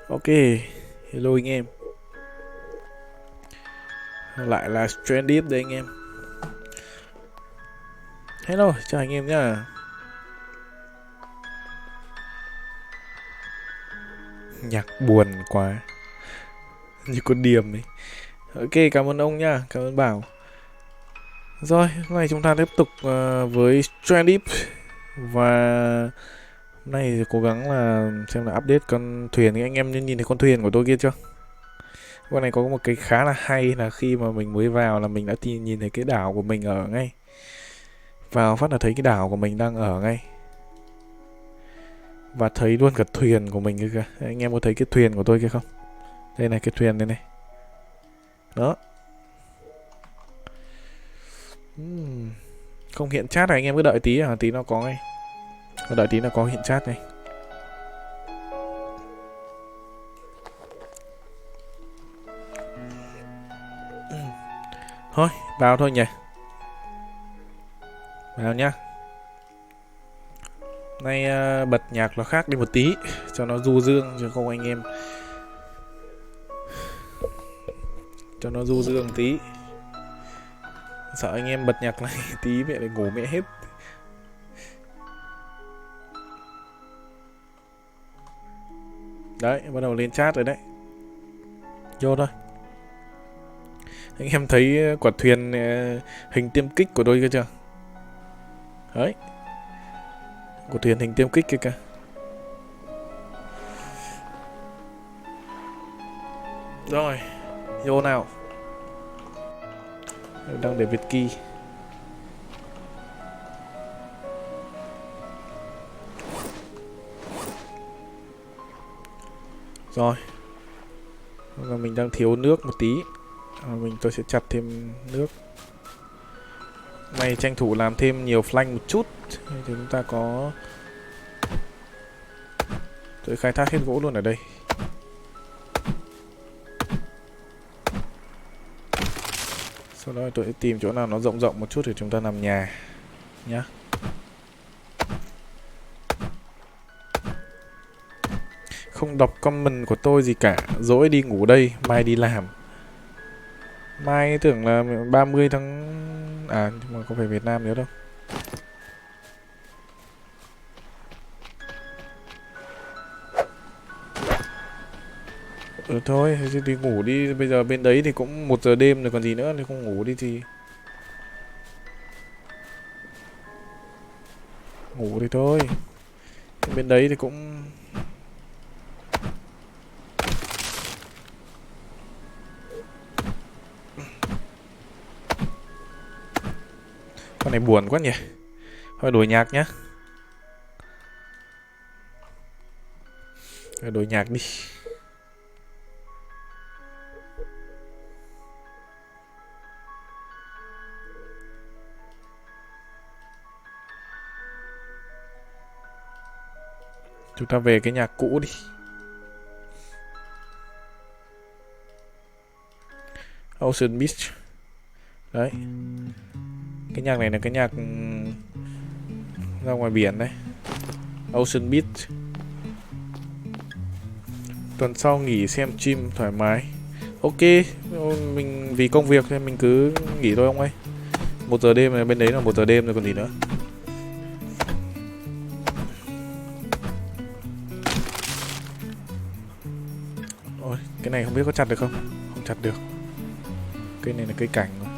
Ok, hello anh em. Lại là Stranded đây anh em. Hello, chào anh em nhá. Nhạc buồn quá, như con điềm ấy. Ok, cảm ơn ông nhá, cảm ơn Bảo. Rồi, hôm nay chúng ta tiếp tục với Stranded. Và hôm nay thì cố gắng là xem là update con thuyền. Thì anh em nhìn thấy con thuyền của tôi kia chưa? Con này có một cái khá là hay là khi mà mình mới vào là mình đã nhìn thấy cái đảo của mình ở ngay. Vào phát là thấy cái đảo của mình đang ở ngay. Và thấy luôn cả thuyền của mình kia kìa. Anh em có thấy cái thuyền của tôi kia không? Đây này, cái thuyền đây này. Đó. Không hiện chat này, anh em cứ đợi tí, tí nó có ngay. Đợi tí nó có hiện chat này. Thôi, vào thôi nhỉ. Vào nhá. Nay bật nhạc nó khác đi một tí cho nó du dương, chứ không anh em cho nó du dương tí. Sợ anh em bật nhạc này tí mẹ lại ngủ mẹ hết. Đấy, bắt đầu lên chat rồi đấy. Vô thôi. Anh em thấy quả thuyền hình tiêm kích của tôi kia chưa? Đấy. Quả thuyền hình tiêm kích kia kìa. Rồi, vô nào. Đang để Việt Kỳ. Rồi. Và mình đang thiếu nước một tí. Tôi sẽ chặt thêm nước. Này tranh thủ làm thêm nhiều flank một chút thì chúng ta có. Tôi khai thác hết gỗ luôn ở đây. Sau đó tôi sẽ tìm chỗ nào nó rộng rộng một chút để chúng ta làm nhà nhá. Không đọc comment của tôi gì cả, dỗi đi ngủ đây, mai đi làm. Mai tưởng là 30 tháng... À, nhưng mà không phải Việt Nam nữa đâu. Thôi, đi ngủ đi, bây giờ bên đấy thì cũng 1 giờ đêm rồi còn gì nữa, thì không ngủ đi thì... Ngủ thì thôi. Bên đấy thì cũng... Con này buồn quá nhỉ. Thôi đổi nhạc nhá. Đổi nhạc đi. Chúng ta về cái nhạc cũ đi. Ocean Beach. Đấy. Cái nhạc này là cái nhạc ra ngoài biển đấy. Ocean Beach. Tuần sau nghỉ xem stream thoải mái. Ok, mình vì công việc nên mình cứ nghỉ thôi ông ơi. 1 giờ đêm, bên đấy là 1 giờ đêm rồi còn gì nữa. Ôi, cái này không biết có chặt được không? Không chặt được. Cây này là cây cảnh rồi.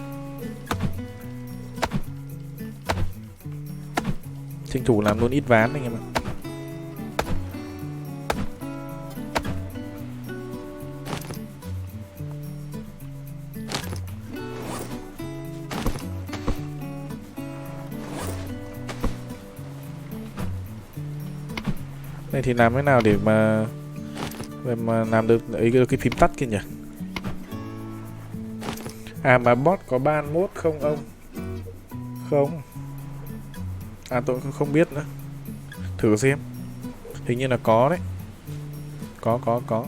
Tranh thủ làm luôn ít ván anh em ạ. Này thì làm thế nào để mà làm được ấy cái phím tắt kia nhỉ? À mà bot có ban mốt không ông? Không. À tôi không biết nữa. Thử xem. Hình như là có đấy. Có.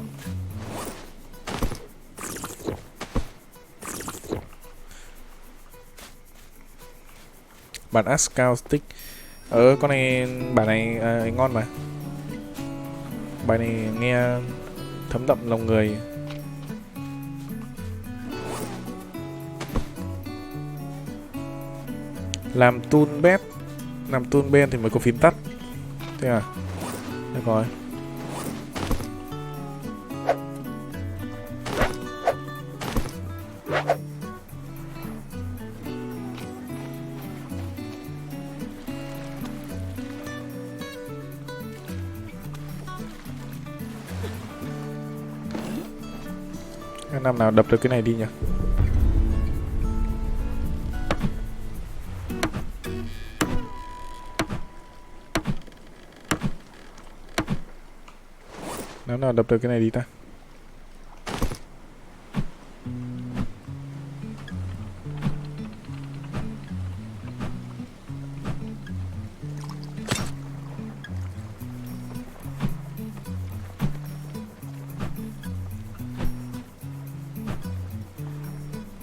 Bản Ascal Stick. Con này, bản này ngon mà. Bài này nghe thấm đậm lòng người. Làm tool bed, làm tool ben thì mới có phím tắt. Thế à? Được rồi. Năm nào đập được cái này đi nhỉ? Năm nào đập được cái này đi ta?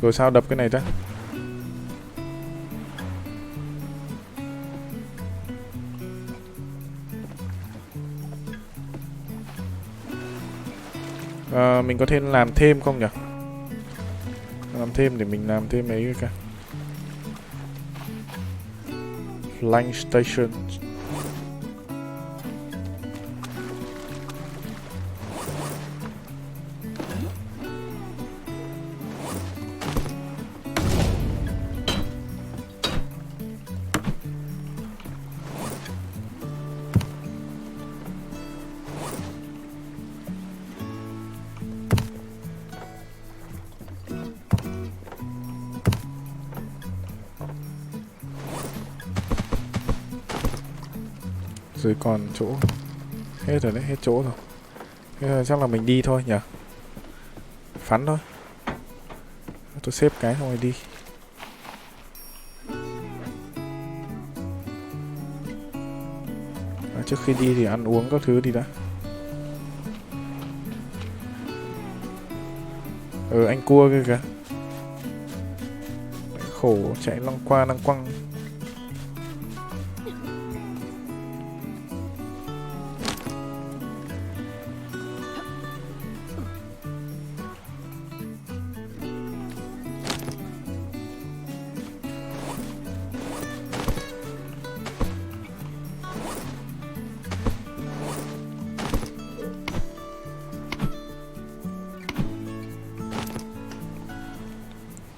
Rồi sao đập cái này ta? Mình có thể làm thêm không nhỉ? Làm thêm để mình làm thêm ấy cả. Flying station. Rồi còn chỗ. Hết rồi đấy, hết chỗ rồi. Thế là chắc là mình đi thôi nhỉ? Phắn thôi. Tôi xếp cái xong rồi đi. Trước khi đi thì ăn uống các thứ đi đã. Anh cua kia kìa. Khổ chạy lăng qua lăng quăng.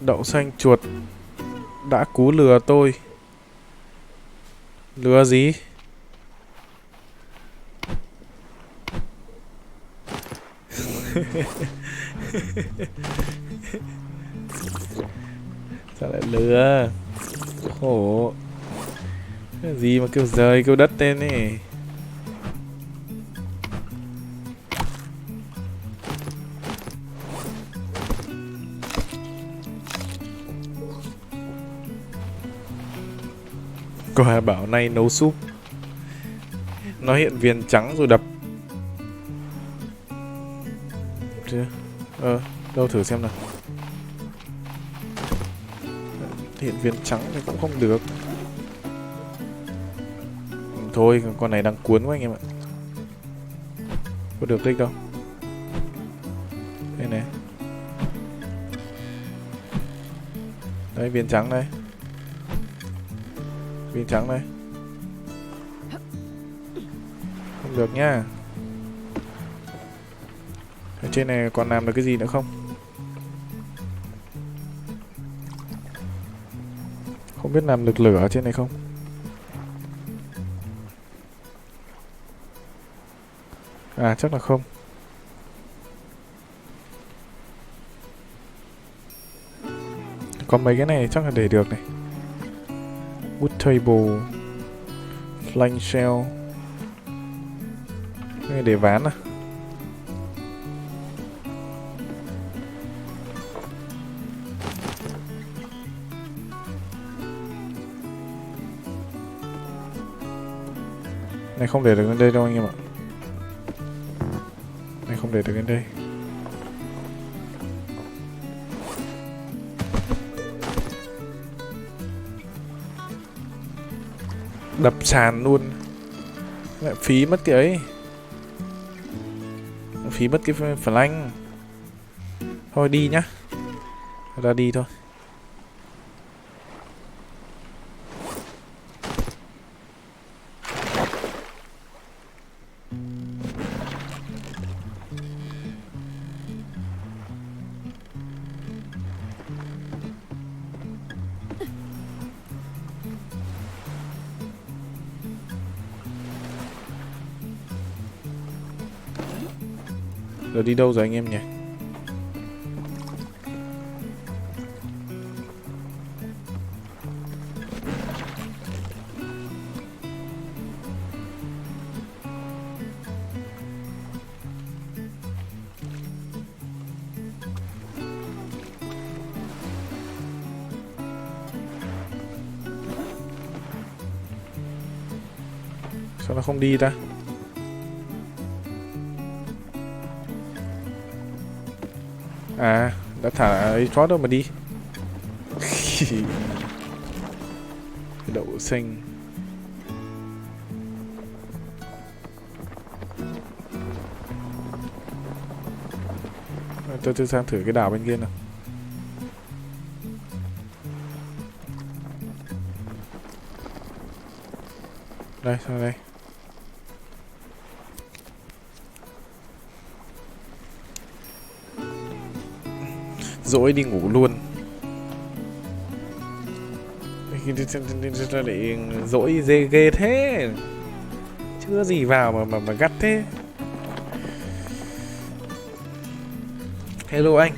Đậu xanh chuột đã cú lừa tôi. Lừa gì? Sao lại lừa? Khổ. Cái gì mà kêu rời kêu đất tên ấy. Quả bảo nay nấu súp. Nó hiện viên trắng rồi đập. Chưa? Đâu thử xem nào. Hiện viên trắng thì cũng không được. Thôi con này đang cuốn quá anh em ạ. Có được đây đâu. Đây này. Đây viên trắng đây. Viên trắng đây. Không được nhá. Ở trên này còn làm được cái gì nữa không? Không biết làm được lửa ở trên này không? À chắc là không. Còn mấy cái này chắc là để được này. Wood table, flying shell. Cái này để ván à? Này không để được lên đây đâu anh em ạ. Này không để được lên đây. Đập sàn luôn. Lại phí mất cái ấy. phí mất cái flank. Thôi đi nhá, ra đi thôi. Giờ đi đâu rồi anh em nhỉ? Sao nó không đi ta? À, đã thả ấy chót đâu mà đi. Cái đậu xanh. Tôi sang thử cái đảo bên kia nào. Đây, sang đây. Dỗi đi ngủ luôn. Để dỗi dê ghê thế. Chưa gì vào mà gắt thế. Hello anh.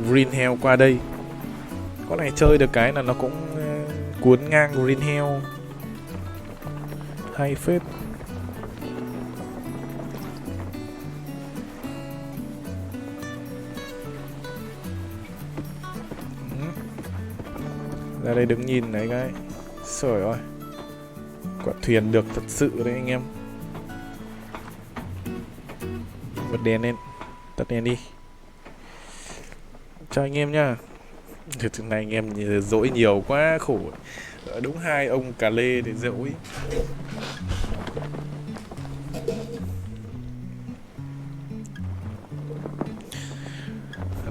Green Hell qua đây. Con này chơi được cái là nó cũng cuốn ngang Green Hell. Hay phết. Ra đây đứng nhìn đấy cái. Trời ơi, quả thuyền được thật sự đấy anh em. Bật đèn lên, tắt đèn đi. Chào anh em nhá. Thực này anh em dỗi nhiều quá khổ. Đúng hai ông cà lê để dỗi.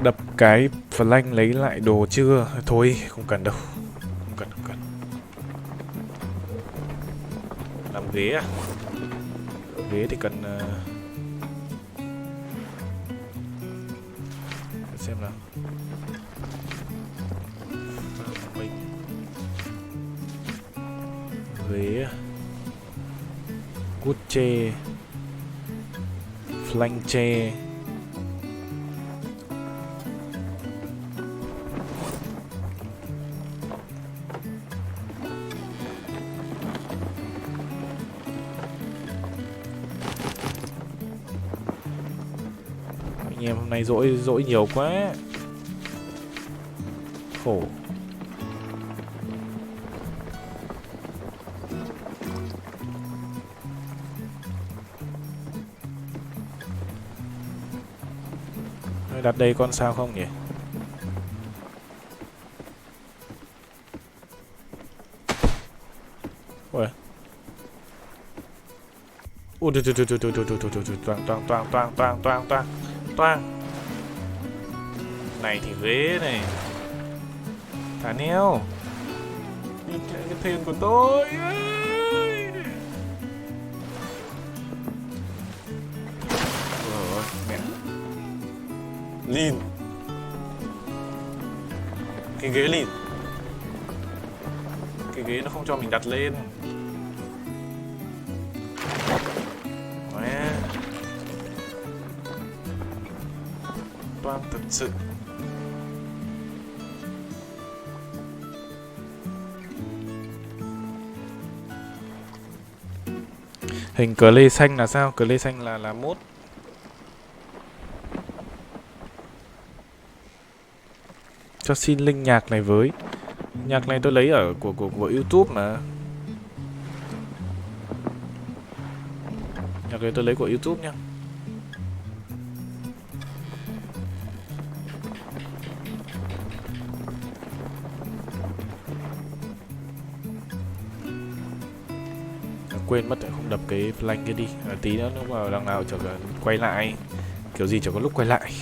Đập cái flank lấy lại đồ chưa? Thôi không cần đâu. Không cần. Làm ghế à? Ghế thì cần xem nào. Ghế cút tre, flank tre. Anh em hôm nay dỗi nhiều quá. Khổ. Đặt đây con sao không nhỉ? Ôi. Ui, toang. Này thì ghế này. Thả neo. Cái thuyền của tôi. Mẹ. Lìn. Cái ghế lìn. Cái ghế nó không cho mình đặt lên. Toang thật sự. Hình cờ lê xanh là sao? Cờ lê xanh là mốt. Cho xin link nhạc này với. Nhạc này tôi lấy ở của YouTube mà. Nhạc này tôi lấy của YouTube nha. quên mất không đập cái flank kia đi. Tí nữa lúc mà đằng nào chẳng quay lại, kiểu gì chẳng có lúc quay lại,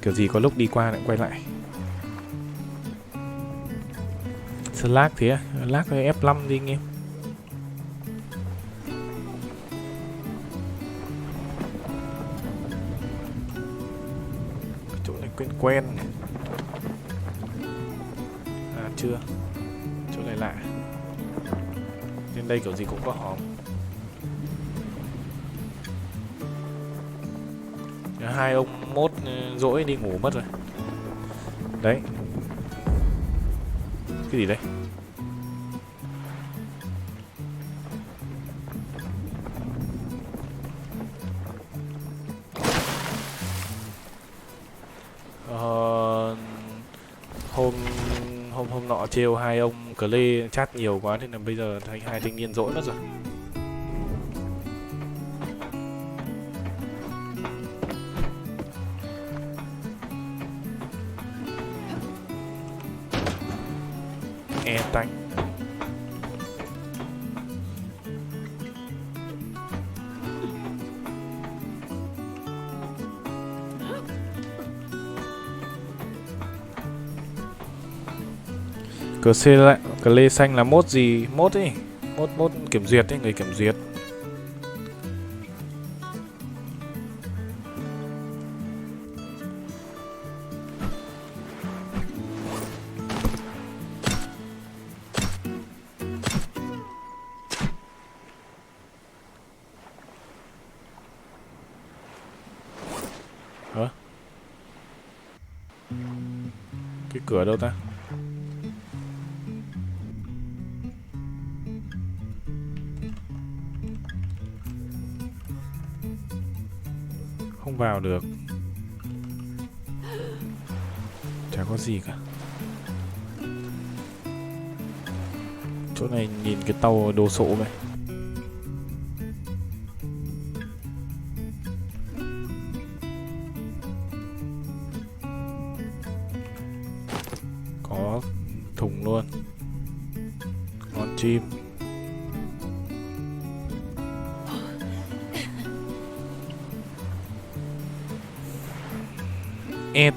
kiểu gì có lúc đi qua lại quay lại. Sao lag thế à? Lag với F5 đi anh em. Chỗ này quen quen này. À chưa, chỗ này lạ. Trên đây kiểu gì cũng có hòm. Hai ông mốt dỗi đi ngủ mất rồi. Đấy. Cái gì đây? Hôm nọ trêu hai ông Clay chat nhiều quá nên là bây giờ thấy hai thanh niên dỗi mất rồi. Tanh. Cờ lê xanh là mốt gì? Mốt ấy. Mốt kiểm duyệt ấy, người kiểm duyệt. Hả? Cái cửa đâu ta? Không vào được. Chả có gì cả. Chỗ này nhìn cái tàu đồ sộ này. Có thùng luôn. Con chim.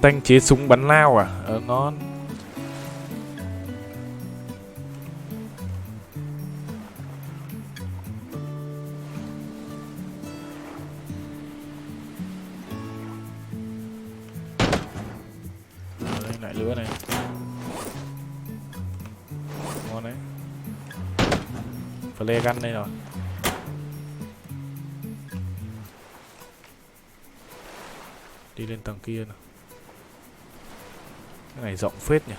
Tanh chế súng bắn lao à? Ngon. Đây lại lửa này. Ngon đấy. Flare gun đây rồi. Đi lên tầng kia nào. Cái này rộng phết nhỉ.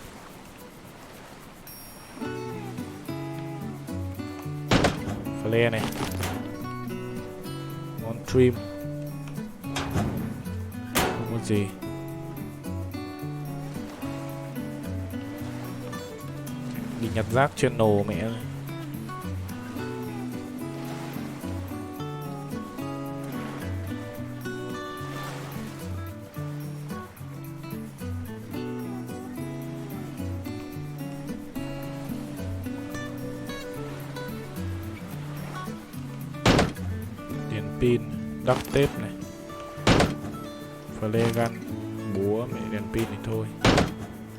Flare này. Món trim. Không có gì. Đi nhặt rác channel mẹ ơi. Pin, duct tape này, flare gun, búa, mẹ đèn pin thì thôi,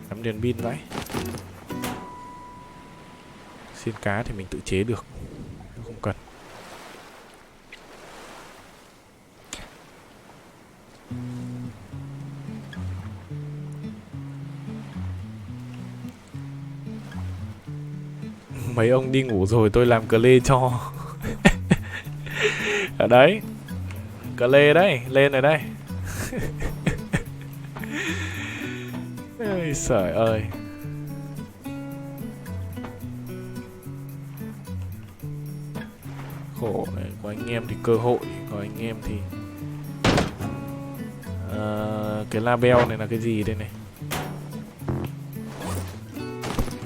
cắm đèn pin vậy. Xiên cá thì mình tự chế được, không cần. Mấy ông đi ngủ rồi tôi làm clay cho. Ở đấy. Cờ lê đấy, lên rồi đây. Ôi trời ơi. Khổ này, có anh em thì cơ hội, có anh em thì cái label này là cái gì đây này?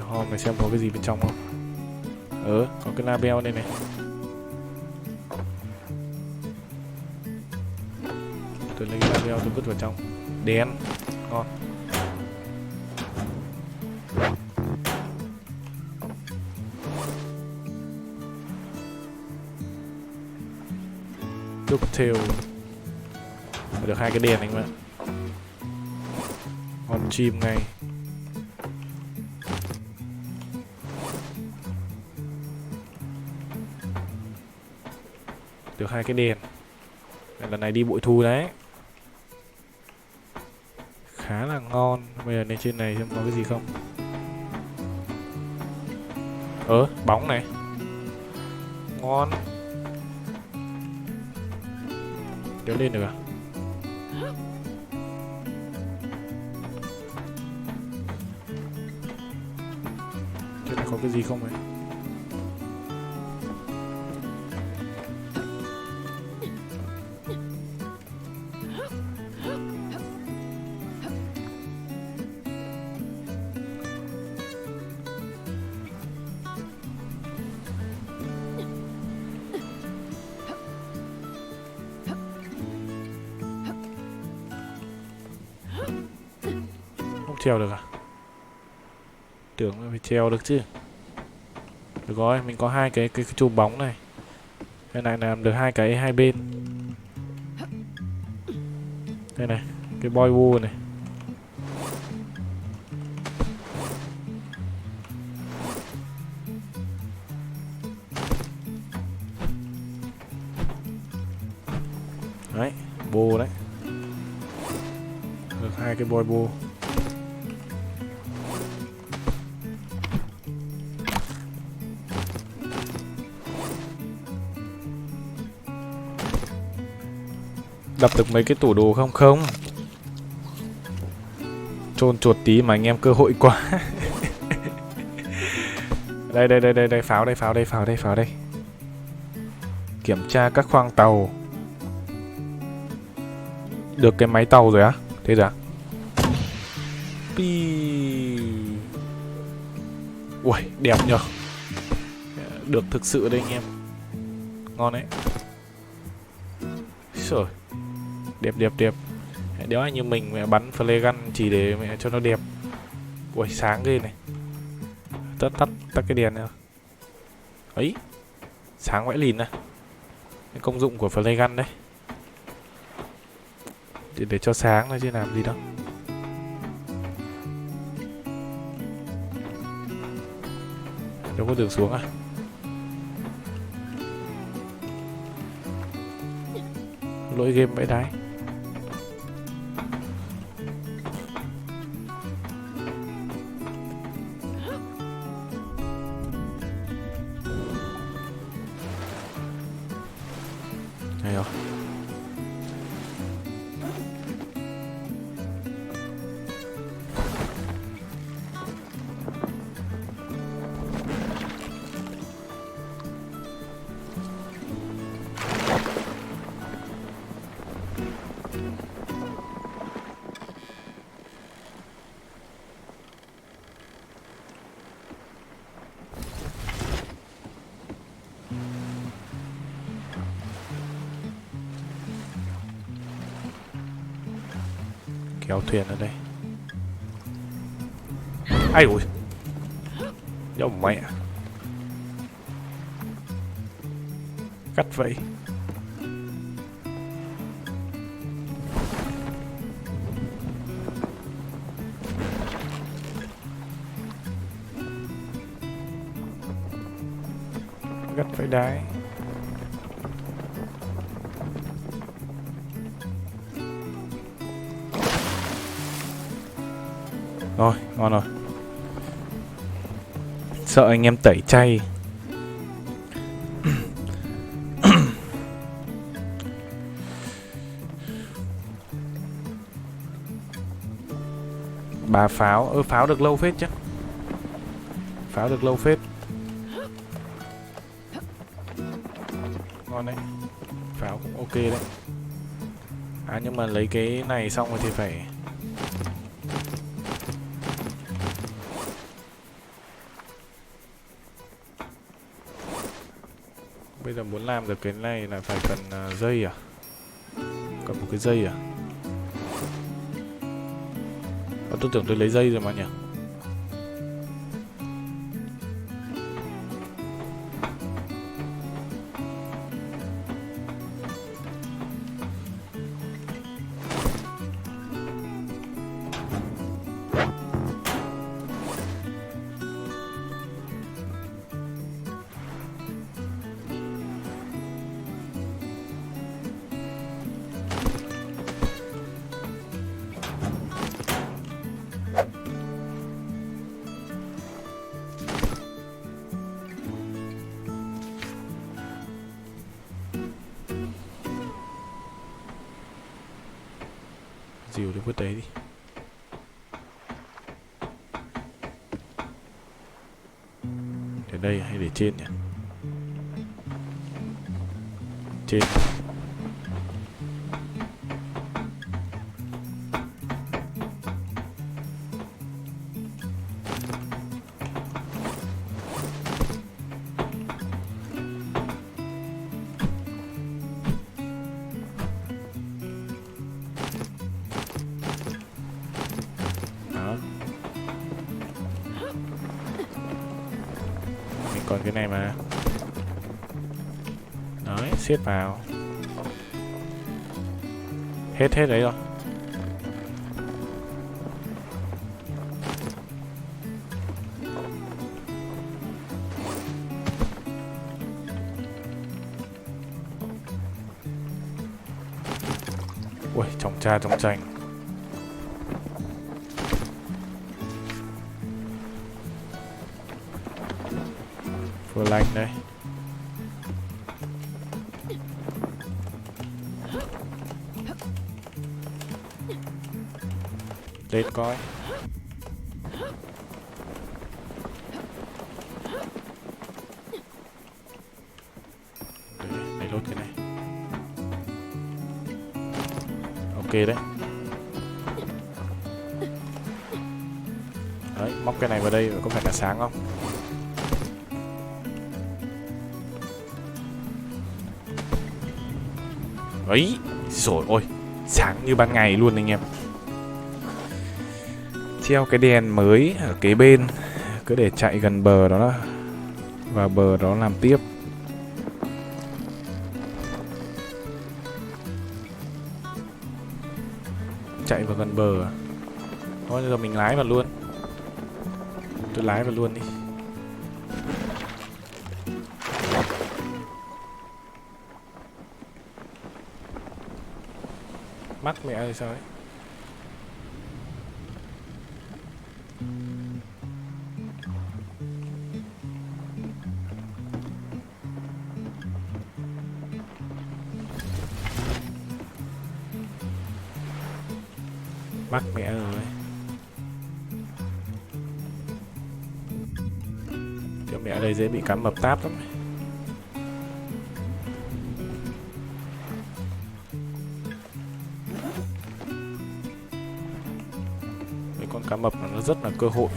Hôm này xem có cái gì bên trong không? Có cái label đây này. Tôi lấy label tôi vứt vào trong. Đen, ngon. Ducktail. Được 2 cái đèn anh bạn. Con chim ngay. Được 2 cái đèn. Lần này đi bội thu đấy. Khá là ngon. Bây giờ lên trên này xem có cái gì không. Bóng này. Ngon. Kéo lên được à? Trên này có cái gì không ấy? Treo được à? Tưởng là phải treo được chứ. Được rồi, mình có 2 cái chùm bóng này. Cái này làm được 2 cái hai bên. Đây này, cái boy wall này. Đấy, bô đấy. Được 2 cái boy bô. Đập được mấy cái tủ đồ không? Không. Chôn chuột tí mà anh em cơ hội quá. Đây, pháo đây. Kiểm tra các khoang tàu. Được cái máy tàu rồi á? Thế rồi à? Ui, đẹp nhờ. Được thực sự đây anh em. Ngon đấy. Trời. Đẹp. Đéo ai như mình mẹ bắn flare gun chỉ để mẹ cho nó đẹp. Ui, sáng ghê này. Tắt cái đèn này. Ấy. Sáng vãi lìn này. Cái công dụng của flare gun đấy. Để cho sáng thôi chứ làm gì đâu. Đâu có đường xuống à? Lỗi game vãi đái. Đây rồi. Kéo thuyền ở đây. Ai ui. Dẫu mẹ. Cắt vậy. Cắt phải đái. Rồi, ngon rồi. Sợ anh em tẩy chay. Bà pháo, pháo được lâu phết chứ. Pháo được lâu phết. Ngon đấy. Pháo cũng ok đấy. À nhưng mà lấy cái này xong rồi thì phải bây giờ muốn làm được cái này là phải cần dây à? Cần một cái dây à? Tôi tưởng tôi lấy dây rồi mà nhỉ? dìu đi vứt đấy đi. Để đây hay để trên nhỉ? Trên. Đó. Mình còn cái này mà. Đấy, xếp vào. Hết đấy rồi. Ui, trồng cha trồng chanh. Vừa lạnh đây. Lên coi. Để lốt cái này. Ok đấy. Đấy, móc cái này vào đây có phải là sáng không? Ấy, rồi ôi, sáng như ban ngày luôn anh em. Treo cái đèn mới ở kế bên, cứ để chạy gần bờ đó và bờ đó làm tiếp. Chạy vào gần bờ à? Thôi giờ mình lái vào luôn. Tôi lái vào luôn đi. Mắc mẹ ơi sao ấy. Mắc mẹ rồi. Kiểu mẹ ở đây dễ bị cắm mập táp lắm. Mấy con cá mập nó rất là cơ hội.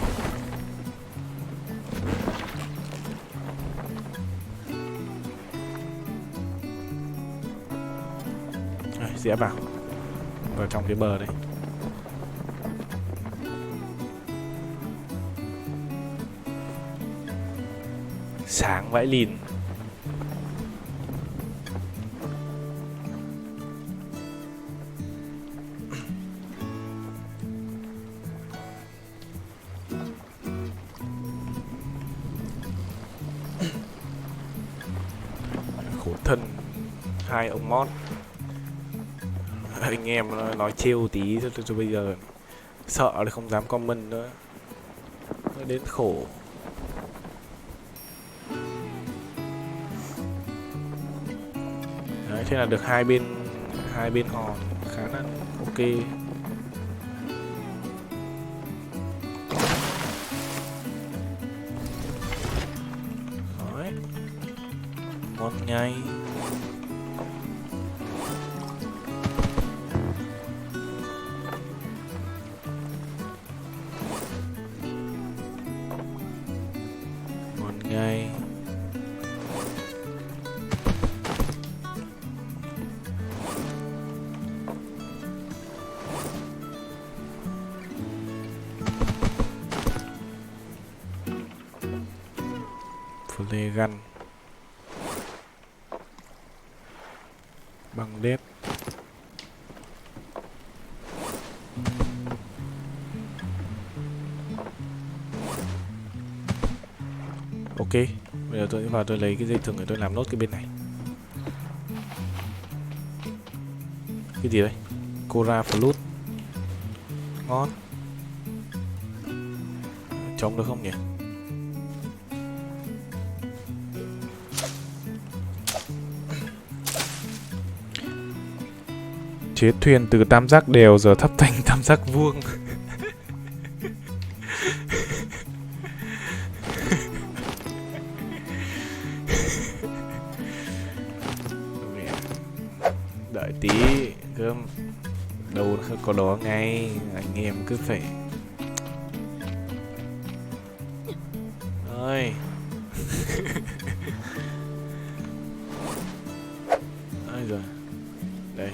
Rẽ vào trong cái bờ đây. Sáng vãi lìn. Khổ thân hai ông mót. Anh em nói trêu tí cho bây giờ sợ là không dám comment nữa. Nó đến khổ. Đấy, thế là được hai bên hòn khá là ok. Đấy. Ngon ngay. Ngon ngay. Flare gun bằng đét. Ok, bây giờ tôi sẽ vào tôi lấy cái dây thừng để tôi làm nốt cái bên này. Cái gì đấy? Cora Flute. Ngon. Trông được không nhỉ? chế thuyền từ tam giác đều giờ thắp thành tam giác vuông. Đợi tí cơm đâu có đó ngay, anh em cứ phải ơi. Ai rồi đây.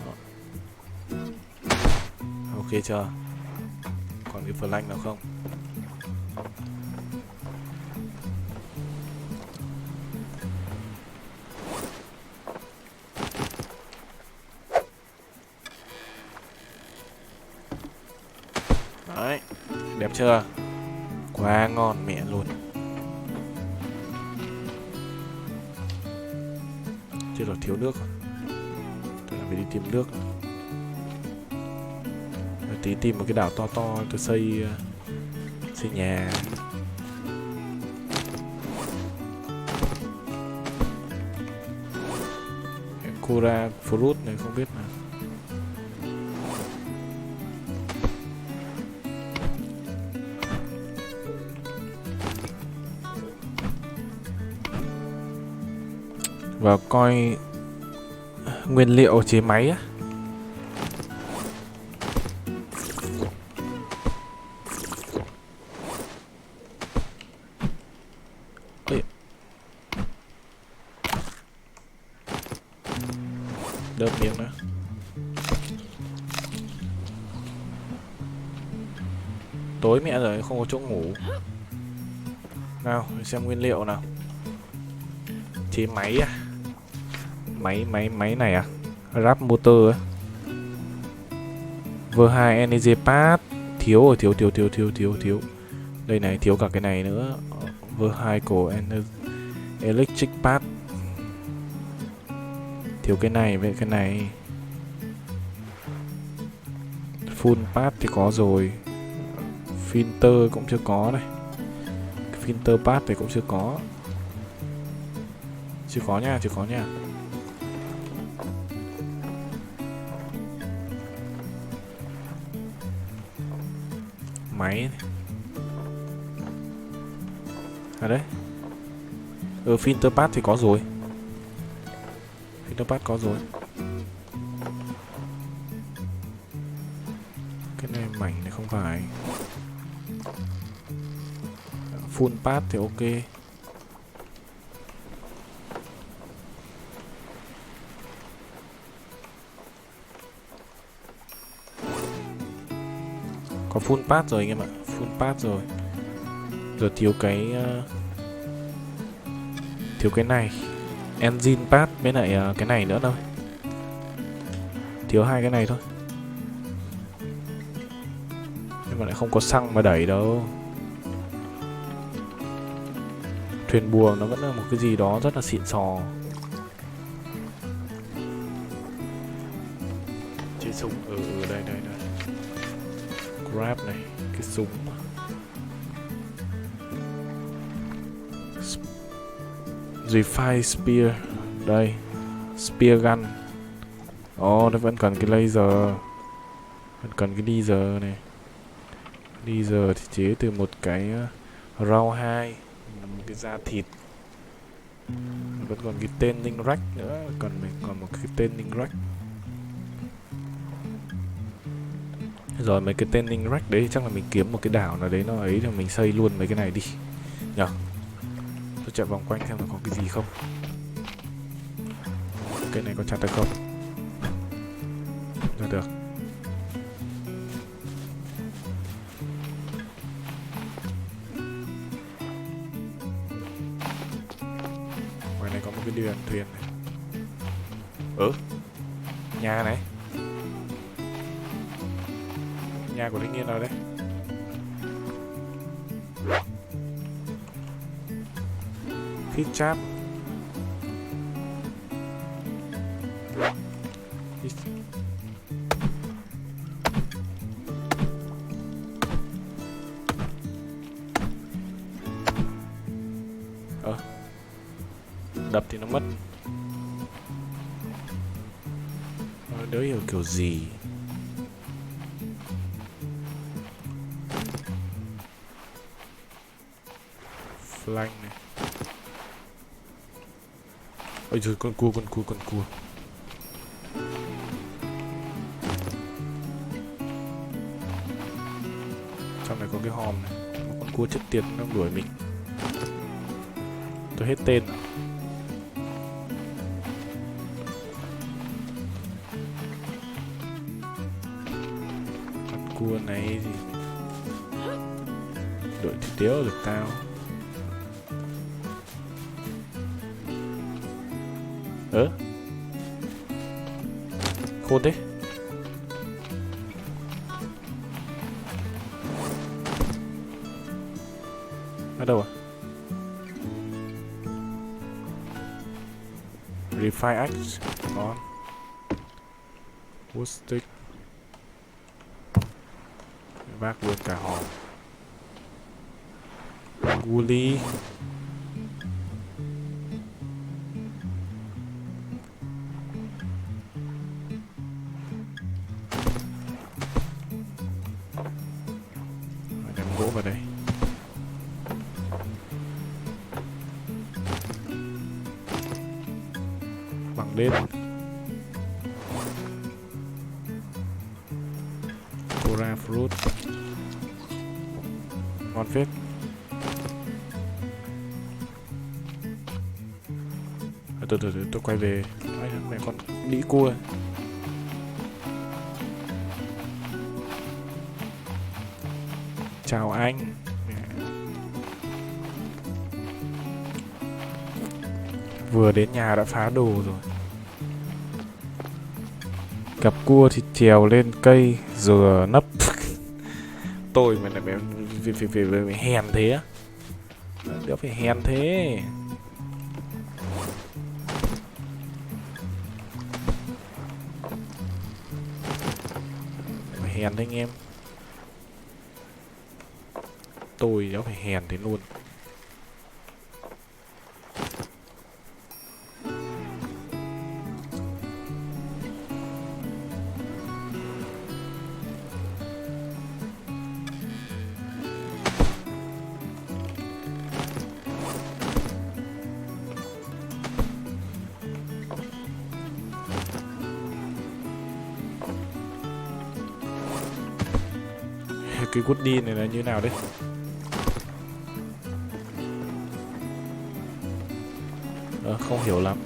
Đó. Ok chưa, còn cái flank nào không? Đấy, đẹp chưa? Quá ngon mẹ luôn. Chưa được, thiếu nước. Tôi phải đi tìm nước. Tí tìm một cái đảo to to tôi xây nhà. Kura fruit này không biết mà. Và coi nguyên liệu chế máy á. Ôi. Đớp miếng nữa. Tối mẹ rồi không có chỗ ngủ. Nào xem nguyên liệu nào. Chế máy à? Máy này à? Rap motor á. V2 energy pad. Thiếu rồi, thiếu. Đây này, thiếu cả cái này nữa. V2 của electric pad. Thiếu cái này với cái này. Full pad thì có rồi. Filter cũng chưa có này. Filter pad thì cũng chưa có. Chưa có nha. Máy này. À đấy. Filter pad thì có rồi. Filter pad có rồi. Cái này mảnh này không phải. Full pad thì ok. Có full pad rồi anh em ạ. Full pad rồi. Giờ thiếu cái này. Engine pad với lại cái này nữa thôi. Thiếu hai cái này thôi. Nhưng mà lại không có xăng mà đẩy đâu. Thuyền buồm nó vẫn là một cái gì đó rất là xịn sò. Chế súng đây. Grab này, cái súng. Refine spear. Đây, spear gun. Nó vẫn cần cái laser. Vẫn cần cái laser này. Laser thì chế từ một cái rau 2, một cái da thịt. Vẫn còn cái tên ninh rack nữa. Còn một cái tên ninh rack. Rồi mấy cái tên ninh rack đấy chắc là mình kiếm một cái đảo nào đấy nó ấy thì mình xây luôn mấy cái này đi nhờ. Tôi chạy vòng quanh xem là có cái gì không. Cái này có chặt được không? Ra được. Ngoài này có một cái thuyền này. Nhà này. Nhà của thanh niên nào đây? Fit chat. Đập thì nó mất. đéo hiểu kiểu gì. Flank này. Ôi trời, con cua. Trong này có cái hòm này. Một con cua chết tiệt nó đuổi mình. Tôi hết tên rồi. Con cua này thì đuổi thì đéo được tao. Khôn thế. Ở đâu à? Refine axe. Ngon. Wood stick. Vác luôn cả hòm. Guli. Đem gỗ vào đây. Bằng lên. Cora fruit. Ngon phết. Từ tôi quay về. Mẹ con đĩ cua. Chào anh. Vừa đến nhà đã phá đồ rồi. Gặp cua thì trèo lên cây rồi nấp. Tôi mà lại phải hèn thế á. Đéo phải hèn thế. Phải hèn đấy anh em. Tôi đéo phải hèn thế luôn. Cái Woody này là như nào đấy? Không hiểu lắm.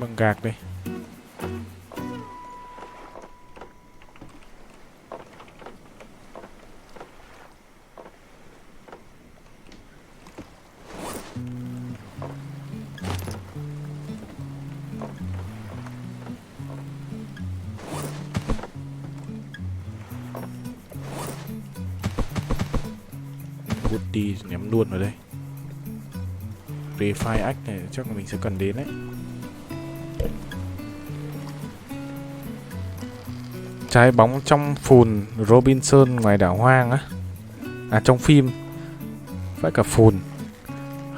Bằng gạc đây. Woody ném luôn vào đây. Refine axe này chắc là mình sẽ cần đến đấy. Trái bóng trong phùn Robinson ngoài đảo hoang á. À, trong phim phải cả phùn.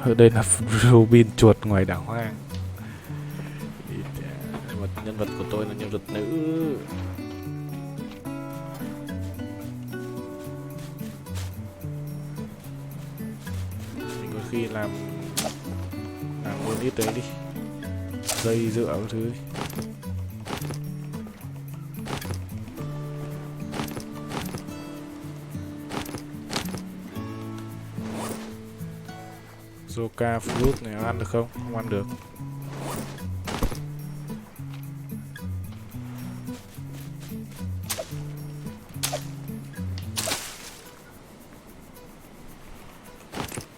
Ở đây là Robin chuột ngoài đảo hoang. Nhân vật của tôi là nhân vật nữ. Mình có khi làm luôn ít đấy đi. Dây dựa các thứ đi. Zoka fruit này ăn được không? Không ăn được.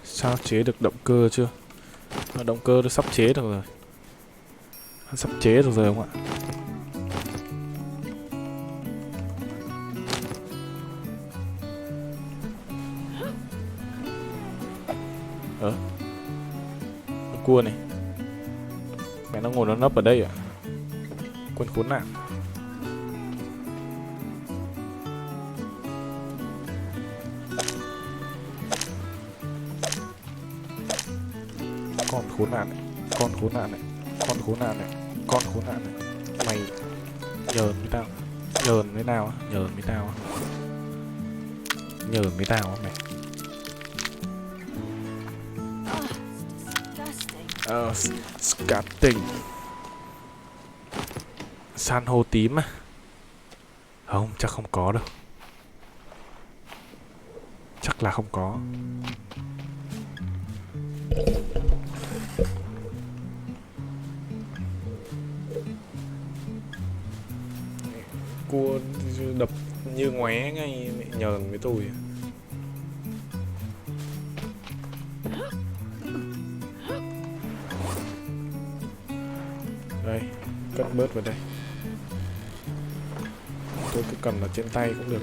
Sao chế được động cơ chưa? Động cơ nó sắp chế được rồi. Sắp chế được rồi không ạ? Con cua này. Mẹ nó ngồi nó nấp ở đây à? Quân khốn nạn. Con khốn nạn này, con khốn nạn này, con khốn nạn này, con khốn nạn này. Mày nhờn với tao, nhờn với tao á, nhờn với tao á, nhờn với tao á mày. Disgusting. San hô tím à? Không, chắc không có đâu. Chắc là không có. Cua đập như ngoé ngay nhờn với tôi. Đây, cất bớt vào đây. Tôi cứ cầm ở trên tay cũng được.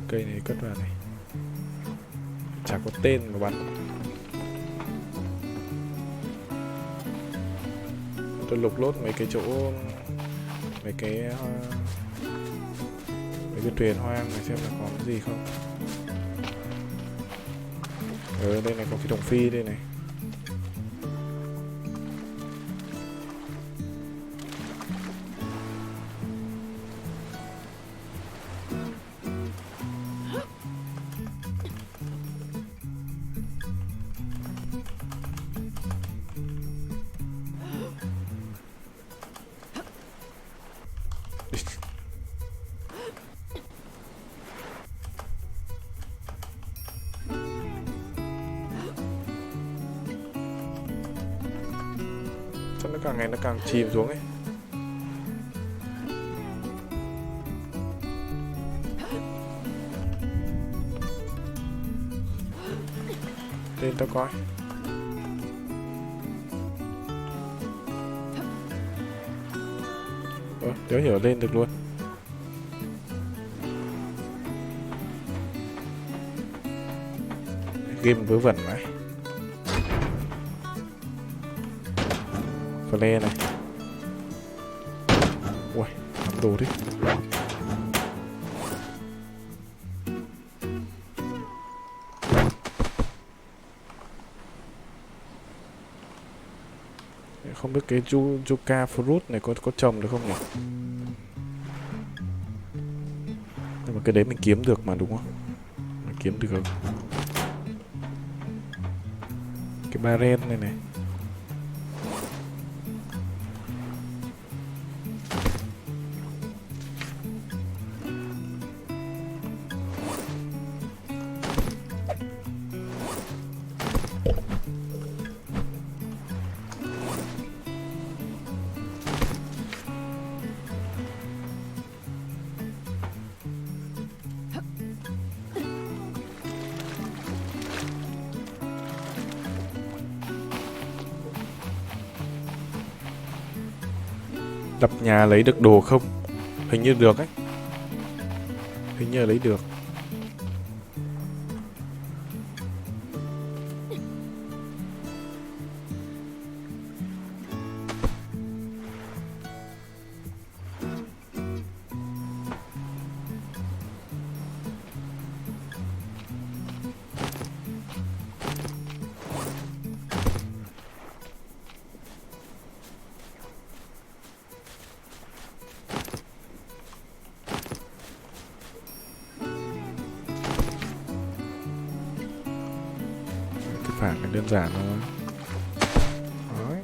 Cây này cất vào này. Chả có tên mà bắn. Tôi lục lốt mấy cái chỗ, mấy cái thuyền hoang này xem là có cái gì không. Đây này có cái đồng phi đây này. Sao nó càng ngày nó càng chìm xuống ấy. Lên tao coi. Đéo hiểu lên được luôn. Game vớ vẩn vậy. Flare này. Ui, làm đồ đi. Không biết cái Yucca fruit này có trồng được không nhỉ? Nhưng mà cái đấy mình kiếm được mà đúng không? Mình kiếm được. Cái barren này này. Đập nhà lấy được đồ không? Hình như được ấy. Hình như lấy được. Phản là đơn giản thôi. Đấy.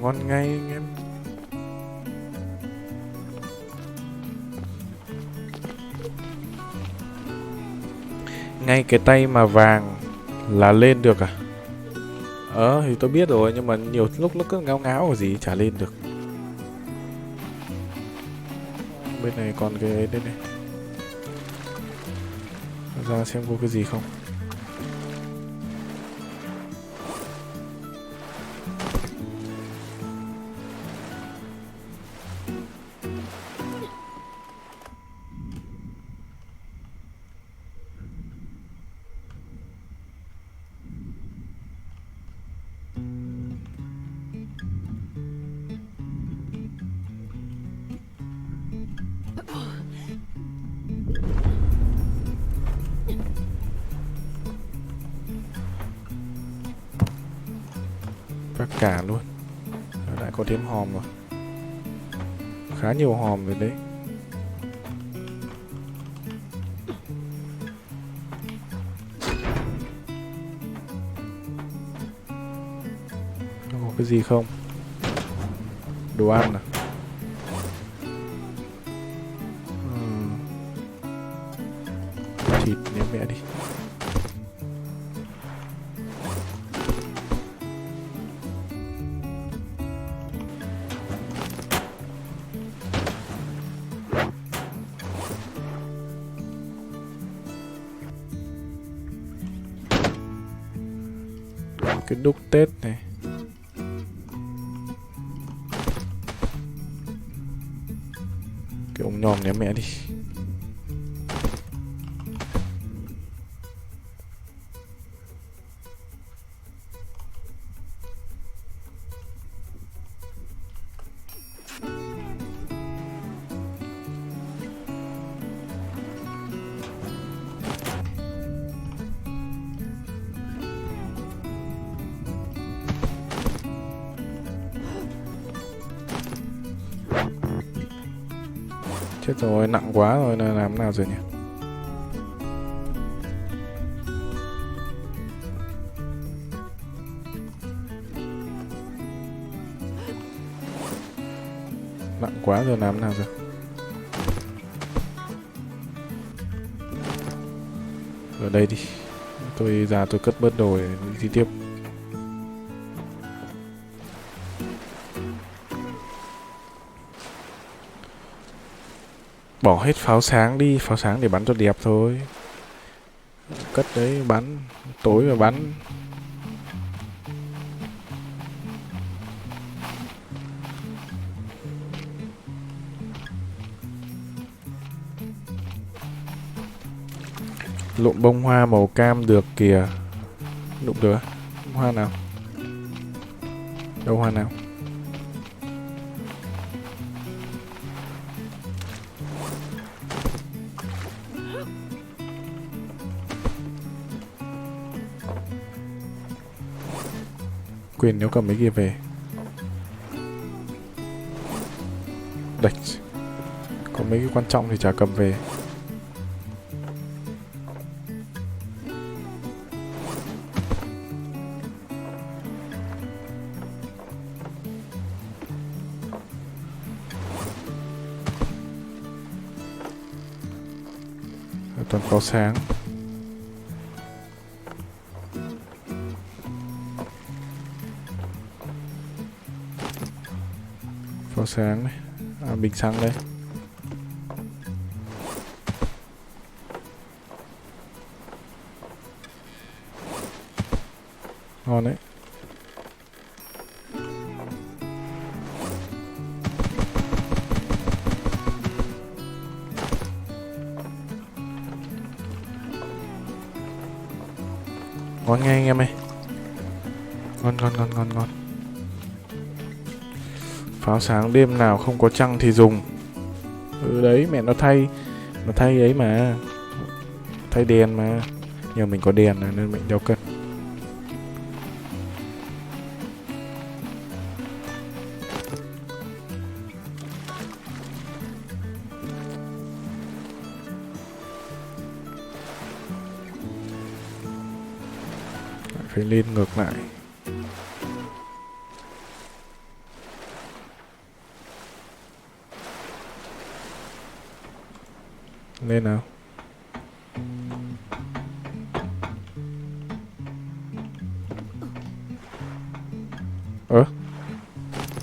Ngon ngay anh em. Ngay cái tay mà vàng là lên được à? Thì tôi biết rồi, nhưng mà nhiều lúc nó cứ ngáo ngáo cái gì chả lên được. Bên này còn cái ấy đây này. Ra xem có cái gì không. Khắc cả luôn. Lại có thêm hòm rồi. Khá nhiều hòm rồi đấy. Có cái gì không? Đồ ăn à? Thịt ném mẹ đi. Cái đúc Tết này. Cái ống nhòm ném mẹ đi. Chết rồi, nặng quá rồi, là làm nào rồi nhỉ? Nặng quá rồi, làm nào rồi? Ở đây đi. Tôi ra tôi cất bớt đồ để đi tiếp. Bỏ hết pháo sáng đi, pháo sáng để bắn cho đẹp thôi. Cất đấy, bắn. Tối mà bắn. Lụm bông hoa màu cam được kìa. Lụm được á? Hoa nào? Đâu hoa nào? Quên nếu cầm mấy kia về. Đạch. Có mấy cái quan trọng thì chả cầm về. Toàn pháo sáng. Pháo sáng này. À, bình xăng đây. Ngon đấy. Ngon ngay anh em ơi. Ngon ngon ngon ngon ngon. Pháo sáng đêm nào không có trăng thì dùng. Ừ đấy, mẹ nó thay ấy mà. Thay đèn mà. Nhưng mình có đèn này nên mình đeo cân. Phải lên ngược lại. Lên nào.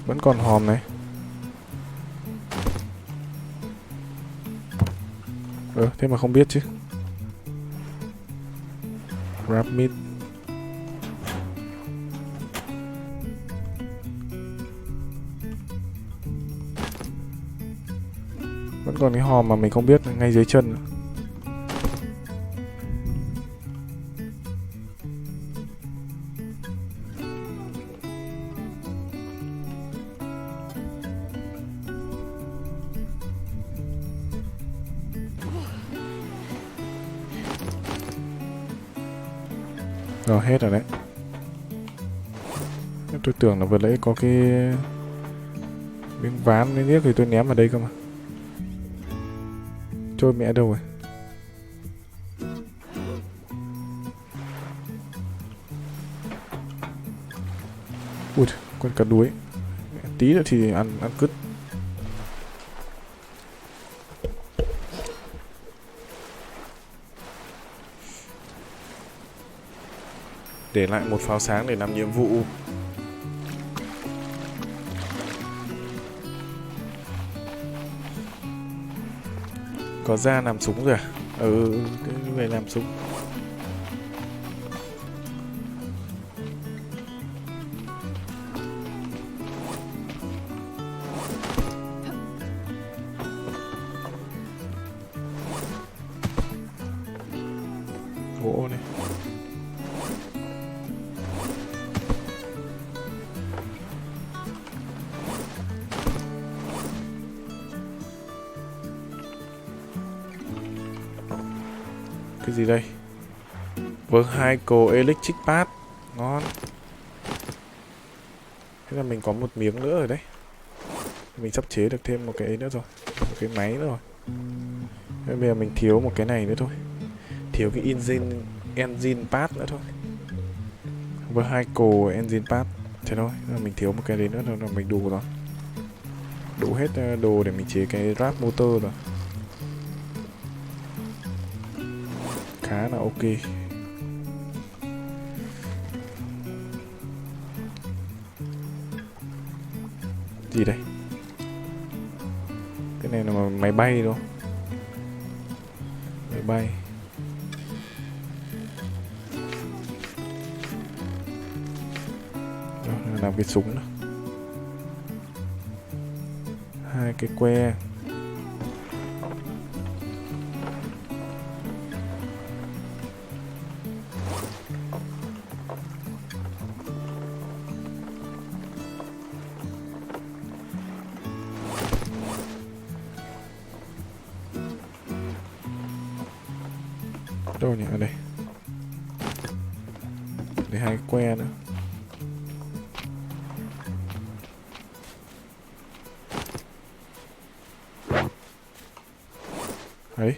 Vẫn còn hòm này. Thế mà không biết chứ. Grab meat. Vẫn còn cái hòm mà mình không biết ngay dưới chân. Rồi hết rồi đấy. Tôi tưởng là vừa nãy có cái miếng ván miếng niếc thì tôi ném vào đây cơ mà. Trôi mẹ đâu rồi? Ui, con cá đuối. Tí nữa thì ăn cứt. Để lại một pháo sáng để làm nhiệm vụ. Có ra làm súng rồi à? Cái về làm súng. Gỗ này. Cái gì đây? Vehicle electric pad. Ngon. Thế là mình có một miếng nữa rồi đấy. Mình sắp chế được thêm một cái ấy nữa rồi. Một cái máy nữa rồi. Thế bây giờ mình thiếu một cái này nữa thôi. Thiếu cái engine pad nữa thôi. Vehicle engine pad. Thế thôi, mình thiếu một cái đấy nữa là mình đủ rồi. Đủ hết đồ để mình chế cái ráp motor rồi. Khá là ok. Gì đây? Cái này là máy bay đúng không? Máy bay. Đó, làm cái súng đó. 2 cái que. Đâu nhỉ? Ở đây. Để 2 que nữa. Đấy.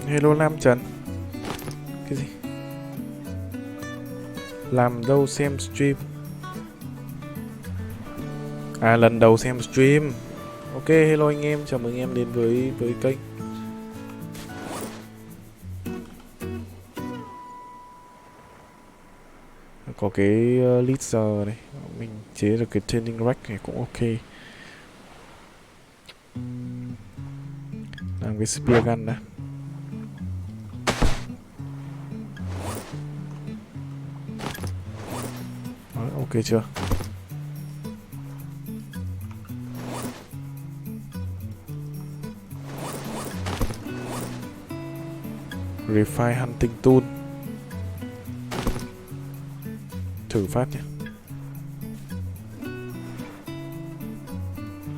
Hello Lam Trần. Cái gì? Làm đâu xem stream? À, lần đầu xem stream. Ok, hello anh em, chào mừng em đến với kênh. Có cái leader này, mình chế được cái training rack này cũng ok. Làm cái spear gun đã. Đó, ok chưa? Refine hunting tool. Thử phát nhé.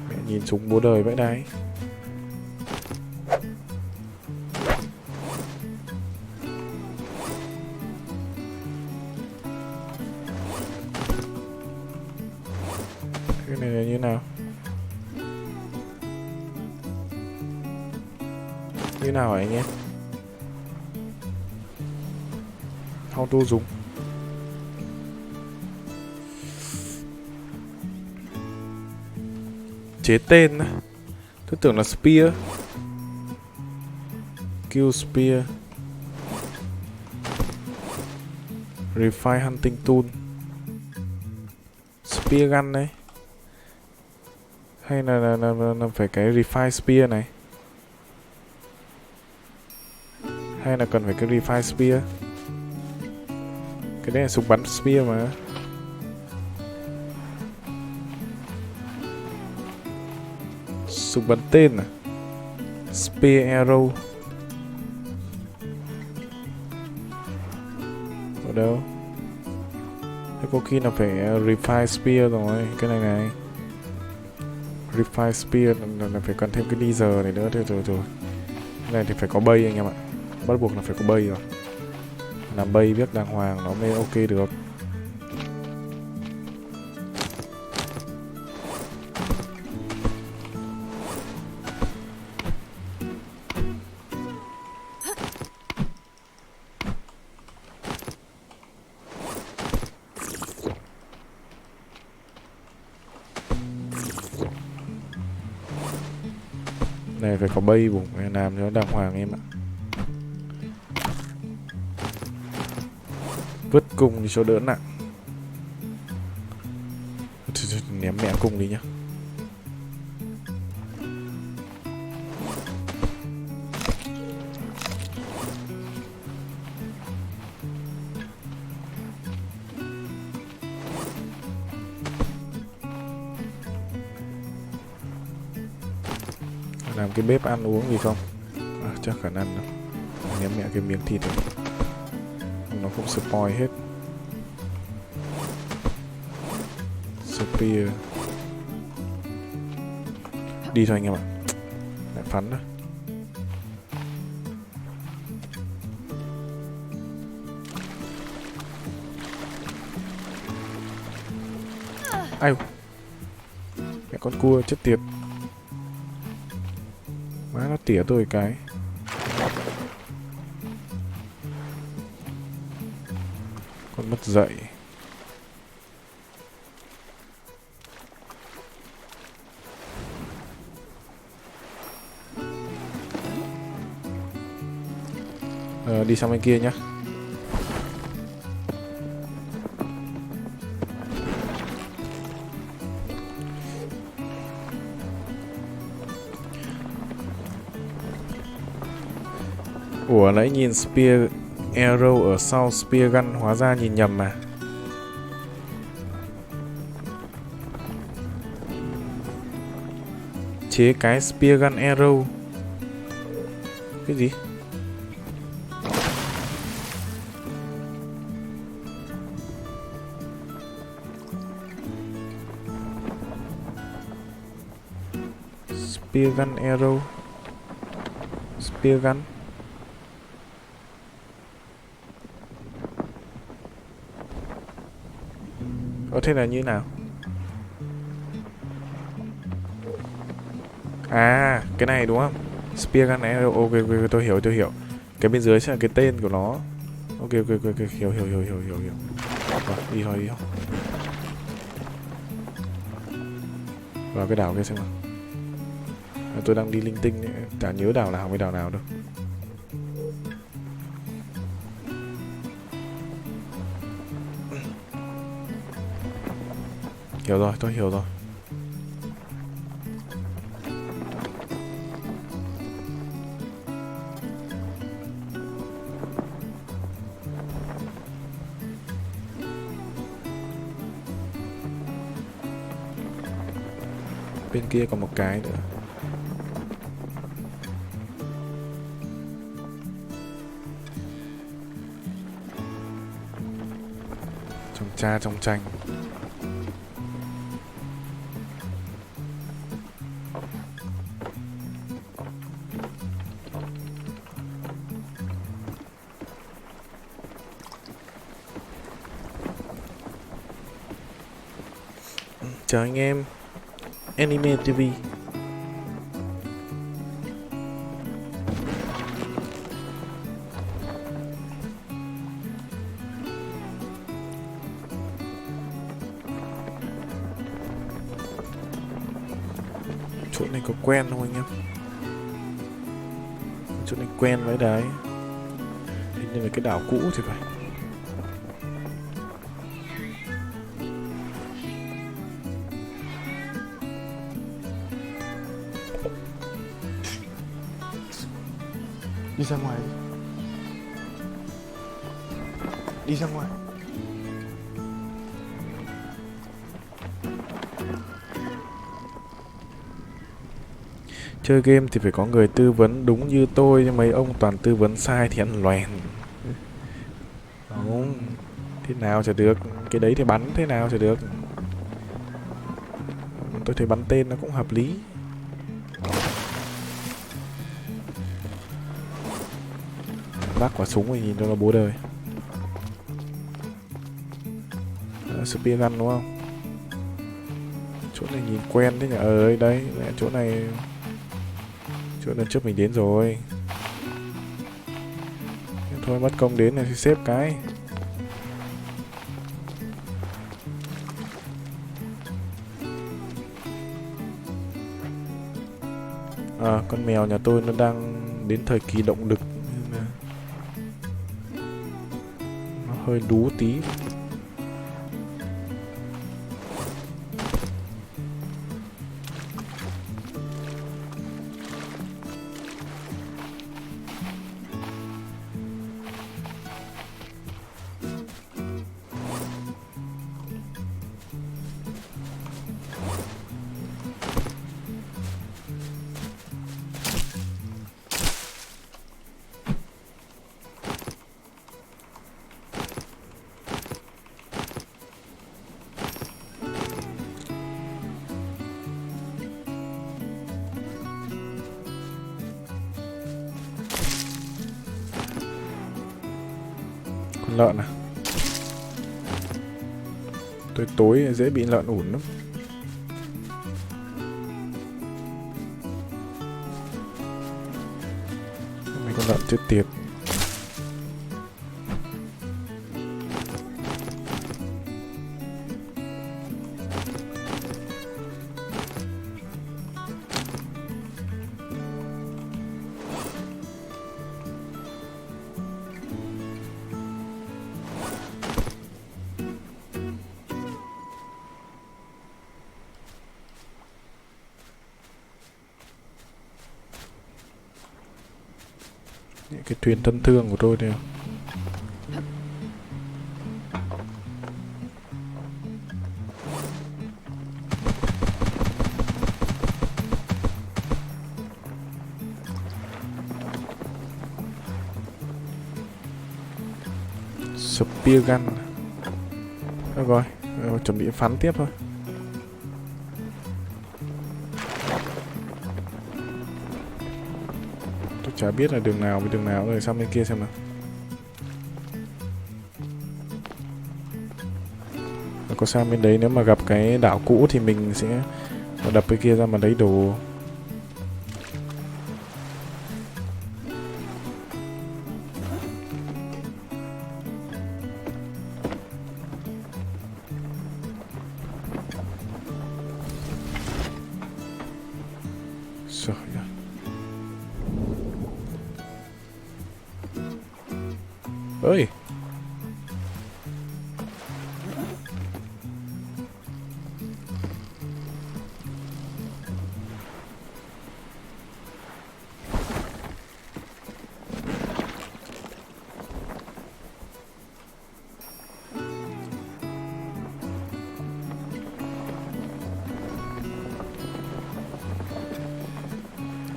Mẹ nhìn súng bố đời vậy đấy. Cái này là như nào? Như nào hả anh em? Auto dùng. Chế tên á. Tôi tưởng là spear. Kill spear. Refine hunting tool. Spear gun đấy. Hay là phải cái refine spear này? Hay là cần phải cái refine spear? Cái đấy là súng bắn spear mà. Súng bắn tên à? Spear arrow. Ở đâu? Thế có khi là phải refine spear rồi. Cái này này. Refine spear là phải cần thêm cái laser này nữa. Thôi rồi. Cái này thì phải có bay anh em ạ. Bắt buộc là phải có bay rồi. Làm bay biết đàng hoàng nó mới ok được. Này phải có bay bụng làm cho nó đàng hoàng em ạ. Vứt cung đi cho đỡ nặng. Thôi, ném mẹ cung đi nhá. Làm cái bếp ăn uống gì không? Chắc khả năng đâu. Ném mẹ cái miếng thịt này. Nó cũng spoil hết. Spear. Đi thôi anh em ạ. Lại phắn rồi. Ai, mẹ con cua chết tiệt. Má nó tỉa tôi cái. Con mất dậy. Đi sang bên kia nhá. Ủa nãy nhìn spear arrow ở sau spear gun, hóa ra nhìn nhầm mà. Chế cái spear gun arrow. Cái gì? Spear gun arrow. Spear gun. Thế là như nào? À, cái này đúng không? Spear gun arrow. Ok, tôi hiểu. Cái bên dưới sẽ là cái tên của nó. Ok, hiểu. Rồi, đi thôi. Vào cái đảo kia xem nào. Tôi đang đi linh tinh ấy. Chả nhớ đảo nào với đảo nào đâu. Hiểu rồi, tôi hiểu rồi. Bên kia còn một cái nữa. Trong tranh. Chào anh em. Anime TV. Chỗ này có quen không anh em? Chỗ này quen với đấy. Hình như là cái đảo cũ thì phải. Đi ra ngoài. Đi ra ngoài. Chơi game thì phải có người tư vấn đúng như tôi, nhưng mấy ông toàn tư vấn sai thì ăn loèn. Không, thế nào chả được. Cái đấy thì bắn thế nào chả được. Tôi thấy bắn tên nó cũng hợp lý. Vác quả súng thì nhìn cho nó bố đời. Spear gun đúng không? Chỗ này nhìn quen thế nhỉ? Ơi đấy, chỗ này trước mình đến rồi. Thôi mất công đến này thì xếp cái. Con mèo nhà tôi nó đang đến thời kỳ động đực nên là nó hơi đú tí. Con lợn à? Tối dễ bị lợn ủn lắm. Mấy con lợn chết tiệt. Những cái thuyền thân thương của tôi đây. Spear gun. Được rồi, chuẩn bị phắn tiếp thôi. Tôi chả biết là đường nào với đường nào rồi, sang bên kia xem nào. Có sang bên đấy, nếu mà gặp cái đảo cũ thì mình sẽ đập cái kia ra mà lấy đồ. Trời ơi. Ơi.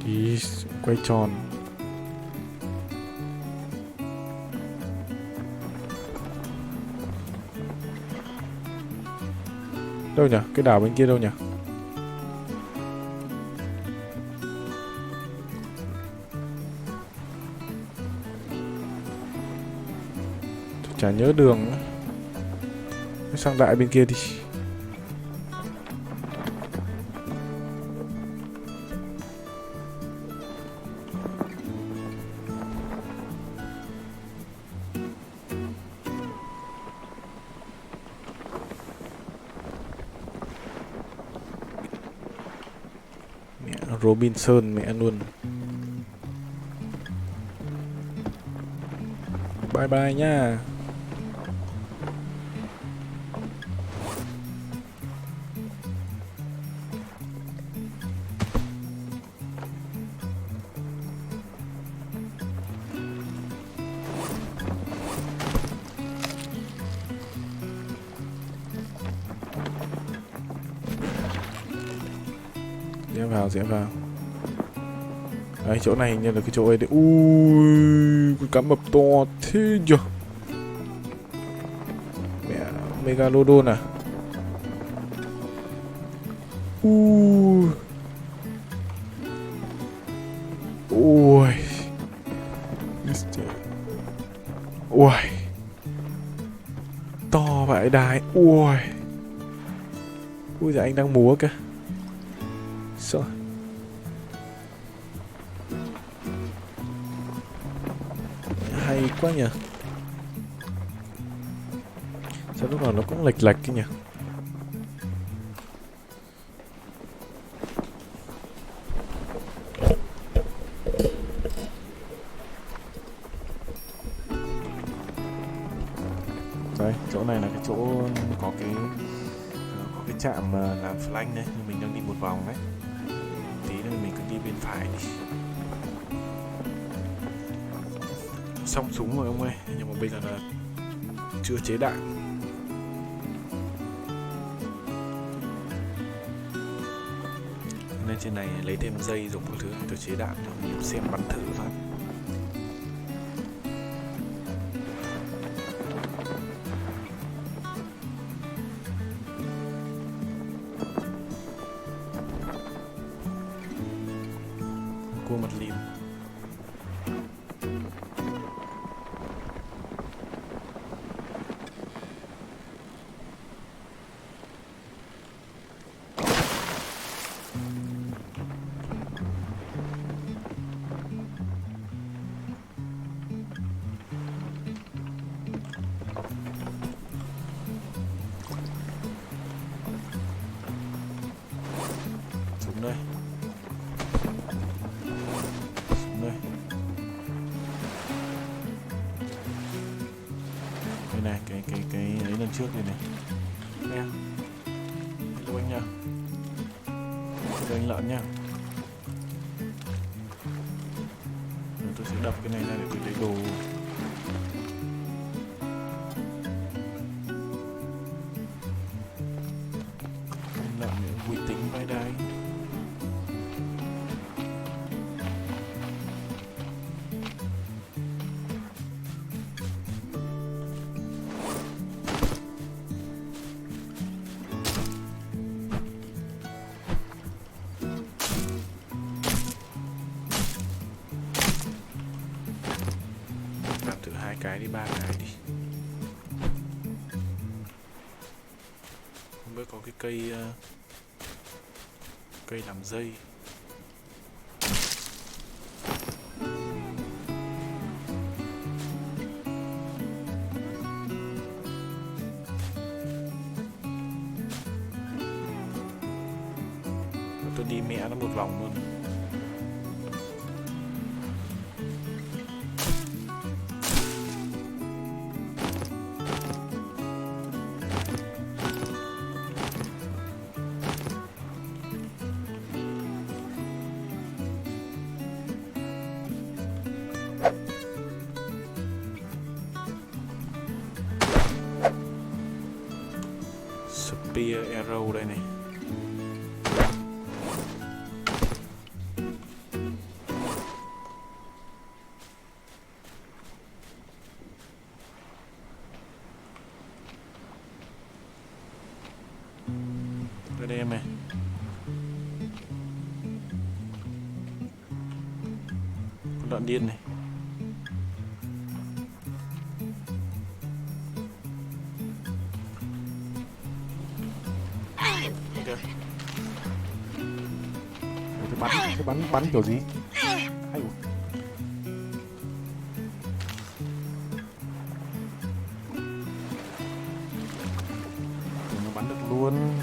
Ý, quay tròn. Đâu nhỉ? Cái đảo bên kia đâu nhỉ? Tôi chả nhớ đường nữa. Sang đại bên kia đi. Robinson mẹ luôn. Bye bye nha. Rẽ vào. Đấy, chỗ này hình như là cái chỗ ấy đấy. Ui, con cá mập to thế nhở. Mẹ, Megalodon à? Ui. Ui. Ui. To vậy đài. Ui. Ui, dạ anh đang múa kìa. Sợ. Hay quá nhỉ. Sao lúc nào nó cũng lệch lệch cái nhỉ. Đây, chỗ này là cái chỗ có cái trạm làm flank đây, mình đang đi một vòng đấy. Tí nữa mình cứ đi bên phải đi. Xong súng rồi ông ơi, nhưng mà bây giờ là chưa chế đạn. Nên trên này lấy thêm dây dùng các thứ để chế đạn cho mình xem bắn thử phát. Cua mặt lìm. Xuống đây. Xuống đây. Đây này, cái ấy lần trước này này. Nè. Hello anh nha. Hello anh lợn nha. Rồi tôi sẽ đập cái này ra để tôi lấy đồ. Anh lợn này vui tính vai đai. Làm thử 2 cái đi, 3 cái đi. Không biết có cái cây làm dây. Tôi đi mẹ nó một vòng luôn. Spear arrow đây này. Đây em này. Con lợn điên này. Ok. Cái bắn kiểu gì? Hay nó bắn được luôn.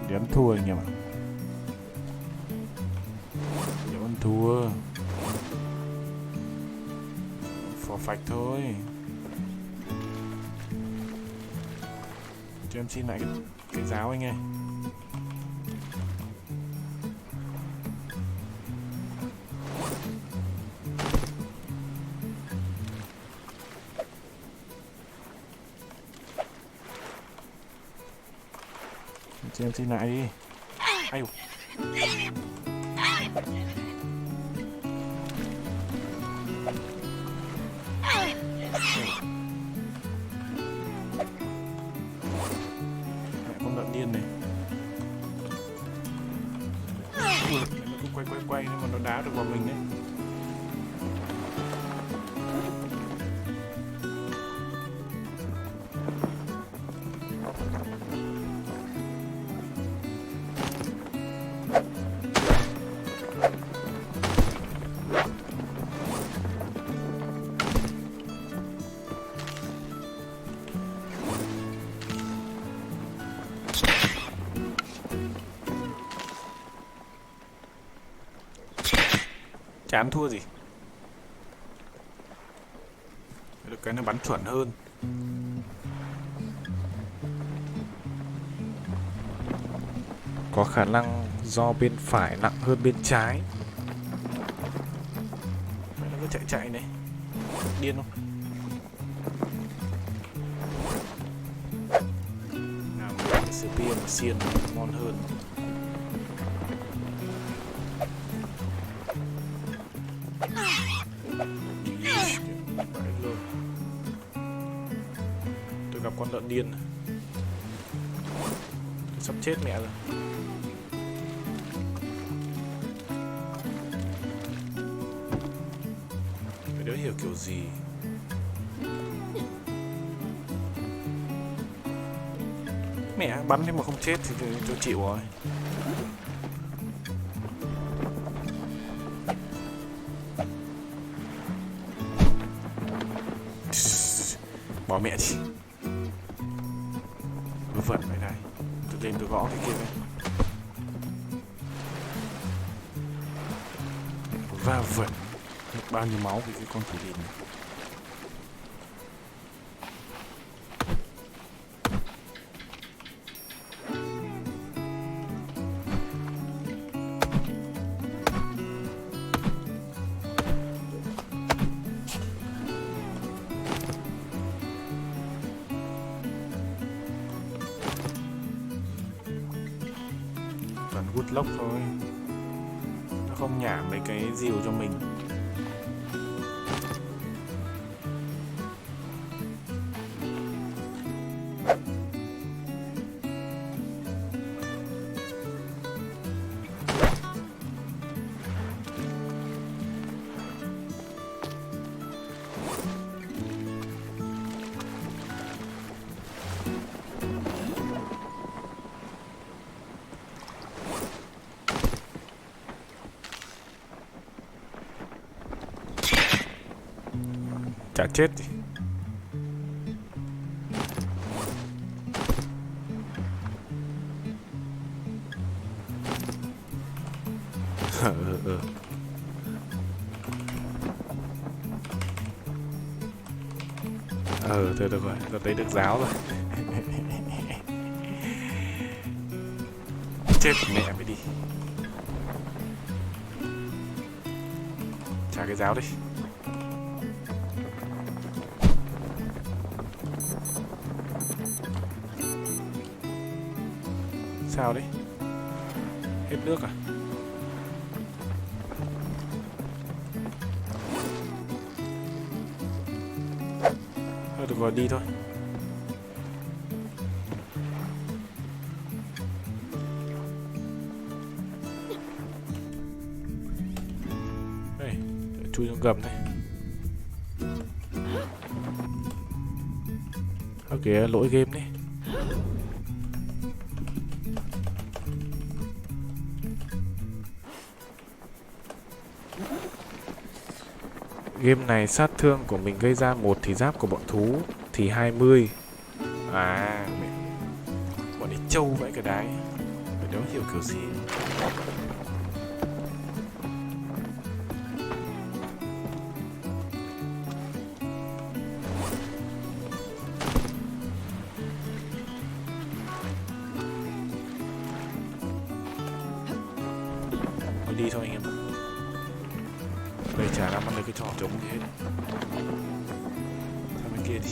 Điểm thua anh em ạ. Điểm ăn thua. Phò phạch thôi. Cho em xin lại cái giáo anh ơi. xem lại đi. Ai dồi. Con lợn điên này. Nó cứ quay nhưng mà nó đá được vào mình đấy. Chán thua gì. Được cái nó bắn chuẩn hơn. Có khả năng do bên phải nặng hơn bên trái. Nó cứ chạy này. Điên không? Nào cái spear mà xiên ngon hơn. Tôi gặp con lợn điên. Tôi sắp chết mẹ rồi. Tôi đéo hiểu kiểu gì. Mẹ bắn thế mà không chết thì tôi chịu rồi. Bỏ mẹ đi. Vớ vẩn vậy đây. Tôi lên tôi gõ cái kia này. Va vẩn. Bao nhiêu máu với cái con thủy đình này. Toàn good luck thôi. Nó không nhả mấy cái dìu cho mình. Chả chết gì. Thôi được rồi, tôi thấy được giáo rồi. Chết mẹ mới đi. Trả cái giáo đi. Sao đấy? Hết nước à? Thôi được rồi, đi thôi. Đây, chui trong gầm này. Ok, lỗi game đi. Game này sát thương của mình gây ra 1 thì giáp của bọn thú thì 20. À, mẹ. Bọn ấy trâu vậy cái đái. Mình đâu hiểu kiểu gì. Thôi đi thôi anh em. Đây chả làm ăn được cái trò trống gì hết. Sang bên kia đi.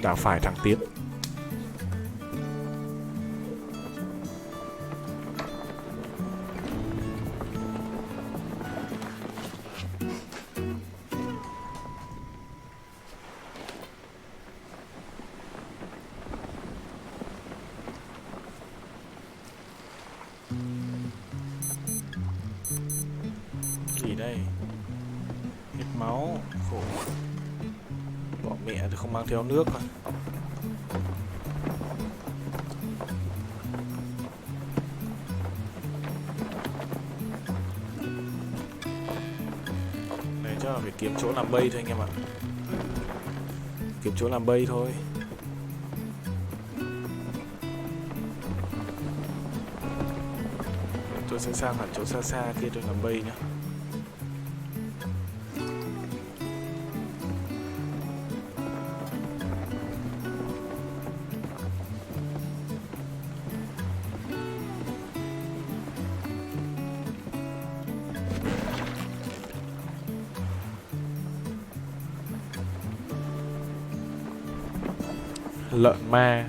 Đảo phải thẳng tiến. Gì đây? Hết máu. Khổ. Bỏ mẹ thì không mang theo nước à? Này chắc là phải kiếm chỗ làm bay thôi anh em ạ. Kiếm chỗ làm bay thôi. Tôi sẽ sang hẳn chỗ xa xa kia tôi làm bay nhá. Lợn ma.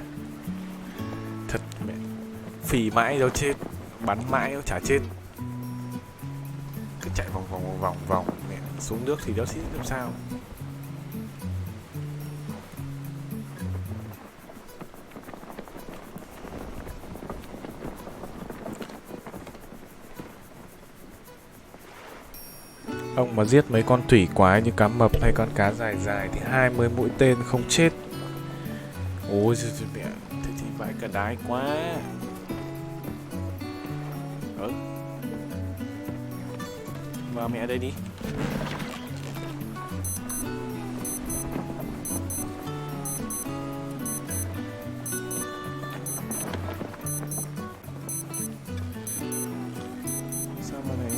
Thật mẹ. Phì mãi đâu chết. Bắn mãi đâu chả chết. Cứ chạy vòng mẹ. Xuống nước thì đéo xít làm sao. Ông mà giết mấy con thủy quái như cá mập hay con cá dài dài thì 20 mũi tên không chết. Ôi giời mẹ, thế thì vãi cả đái quá. Vào mẹ đây đi. Sao mà này?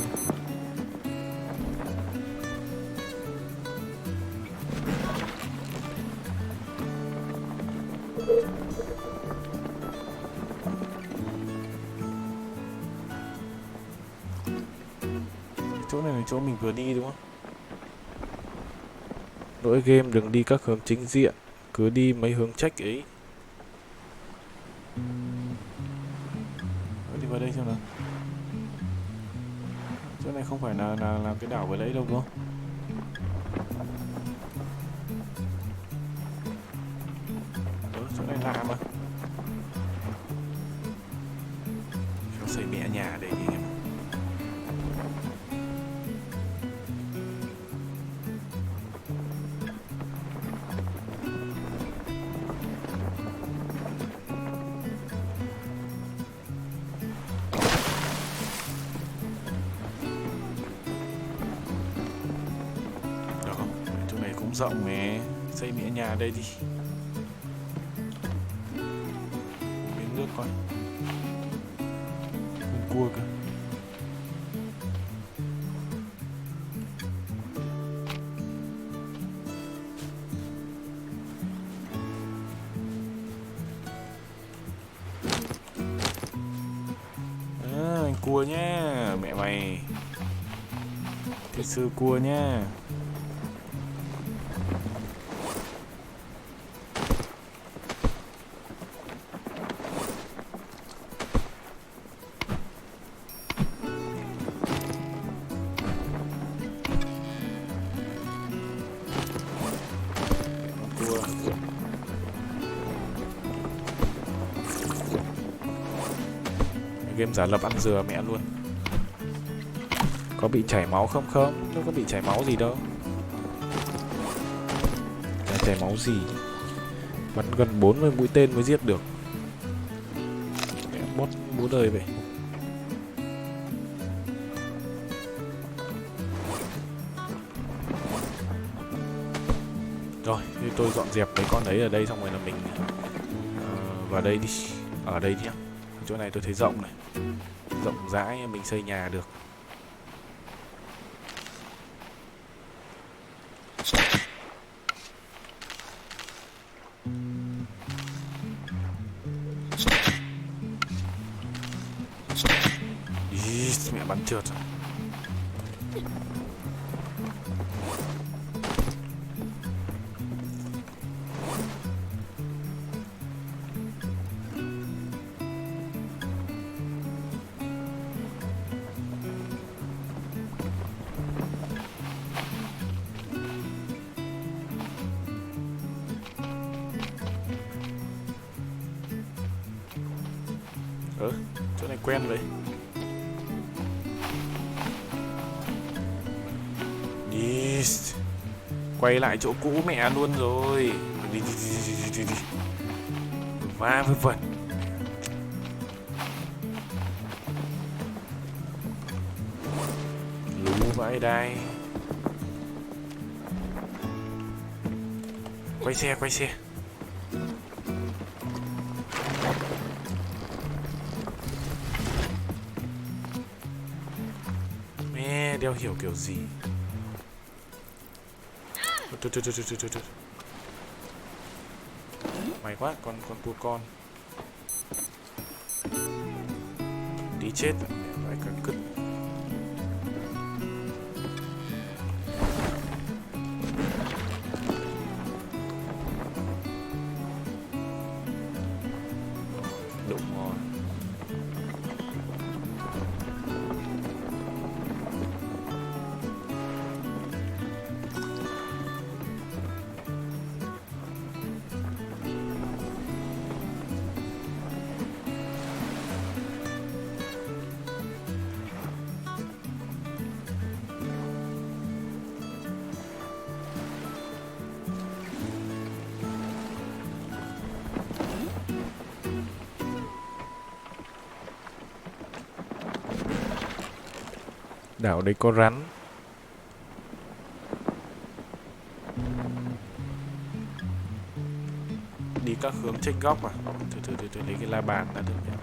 Chỗ này là chỗ mình vừa đi đúng không? Lỗi game đừng đi các hướng chính diện, cứ đi mấy hướng check ấy. Đi vào đây xem nào. Chỗ này không phải là làm cái đảo với lấy đâu đúng không? Chỗ này lạ mà. Nó xây mẹ nhà để đi em. Rộng mẹ, xây mẹ nhà đây đi. Miếng nước coi. Con cua kìa. Anh cua nhá, mẹ mày. Thế sư cua nhá. Game giả lập ăn dừa mẹ luôn. Có bị chảy máu không? Không, đâu có bị chảy máu gì đâu. Chả chảy máu gì. Bắn gần 40 mũi tên mới giết được. Mẹ bốt bố đời vậy. Rồi, thì tôi dọn dẹp mấy con đấy ở đây xong rồi là mình vào đây đi. Ở đây đi nhá. Chỗ này tôi thấy rộng này. Rộng rãi mình xây nhà được. Ý, mẹ bắn trượt rồi. quen vậy. Đi. Quay lại chỗ cũ mẹ luôn rồi. Đi. Va với vẩn. Lú vãi đai. Quay xe. Mẹ đeo hiểu kiểu gì. Thôi. May quá, con cua con. Tí chết phải cả cứt. Đụng ngon. Đảo đây có rắn. Đi các hướng chênh góc à? Thôi lấy cái la bàn ra được nhé.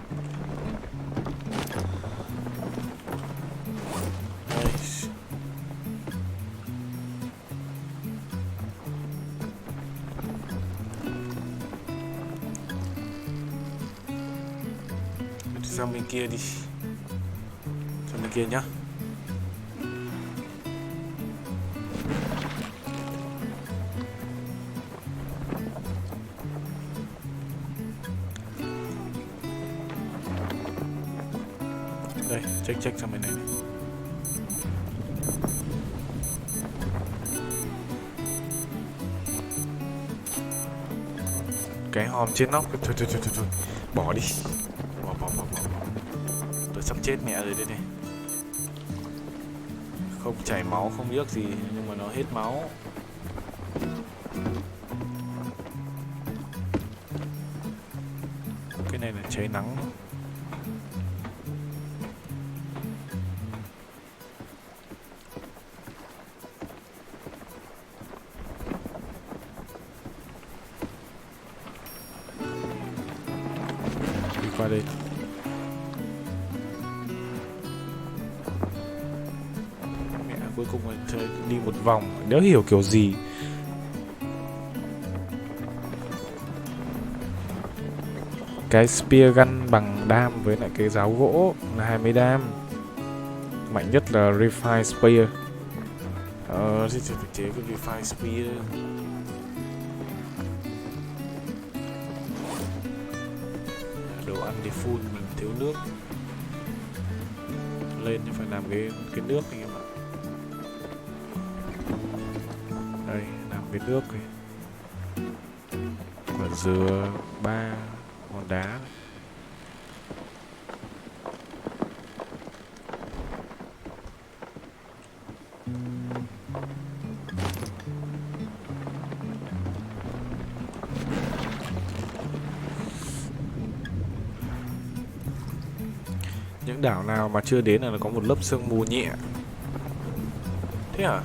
Đây. Sang bên kia đi. Sang bên kia nhá. Đây, check sang bên này. Cái hòm trên nóc. Thôi. Bỏ đi. Bỏ. Tôi sắp chết mẹ rồi đây này. Không chảy máu, không biết gì, nhưng mà nó hết máu. Cái này là cháy nắng. Đi qua đây. Mẹ cuối cùng là đi một vòng, đéo hiểu kiểu gì. Cái spear gun bằng đam với lại cái giáo gỗ là 20 đam. Mạnh nhất là Refine Spear. Thì thực chế cái Refine Spear. Đồ ăn thì full, mình thiếu nước. Lên thì phải làm cái nước này em ạ. Đây, làm cái nước này. Quả dừa 3 hòn đá này. Những đảo nào mà chưa đến là nó có một lớp sương mù nhẹ. Thế à?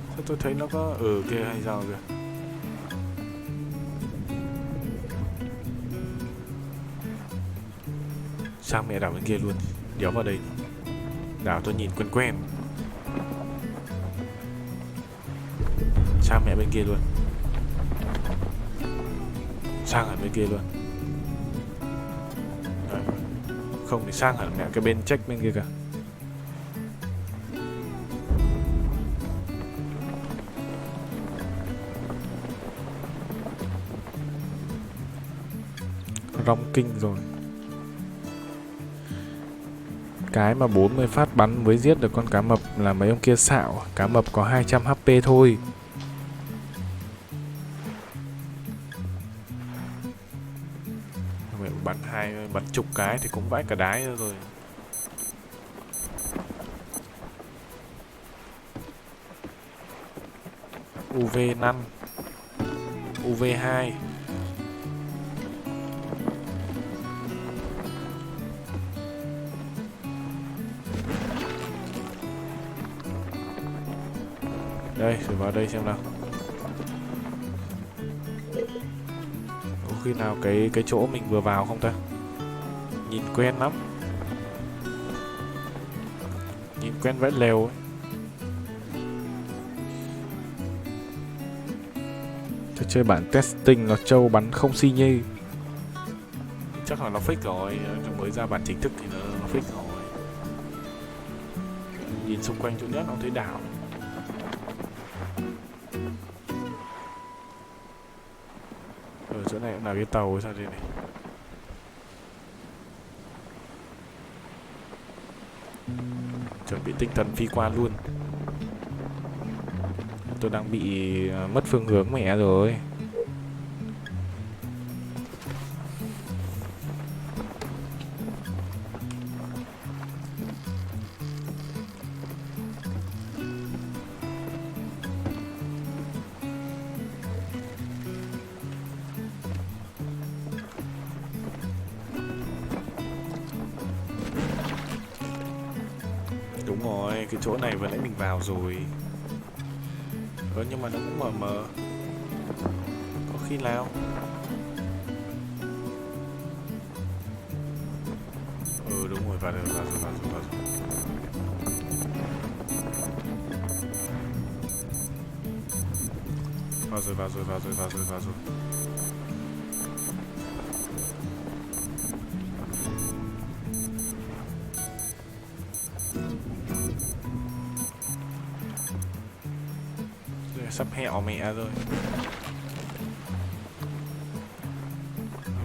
Sao tôi thấy nó có kia hay sao kìa. Sang mẹ đảo bên kia luôn. Đéo vào đây. Đảo tôi nhìn quen. Sang mẹ bên kia luôn. Sang hẳn bên kia luôn. Đấy. Không thì sang hẳn mẹ cái bên check bên kia kìa. Rong kinh rồi. Cái mà 40 phát bắn mới giết được con cá mập là mấy ông kia xạo. Cá mập có 200 HP thôi. Bắn mình bắn chục cái thì cũng vãi cả đái ra rồi. UV5 UV2. Đây, thử vào đây xem nào. Có khi nào cái chỗ mình vừa vào không ta? Nhìn quen lắm. Nhìn quen vãi lèo ấy. Tôi chơi bản testing là trâu bắn không xi nhê. Chắc là nó fake rồi, mới ra bản chính thức thì nó fake rồi. Nhìn xung quanh chỗ nhất nó thấy đảo. Ở chỗ này cũng là cái tàu hay sao đây này. Chuẩn bị tinh thần phi qua luôn. Tôi đang bị mất phương hướng mẹ rồi. Đúng rồi, cái chỗ này vừa nãy mình vào rồi. Nhưng mà nó cũng mờ mờ. Có khi nào đúng rồi, vào rồi. Vào rồi. Sắp hẹo mẹ rồi.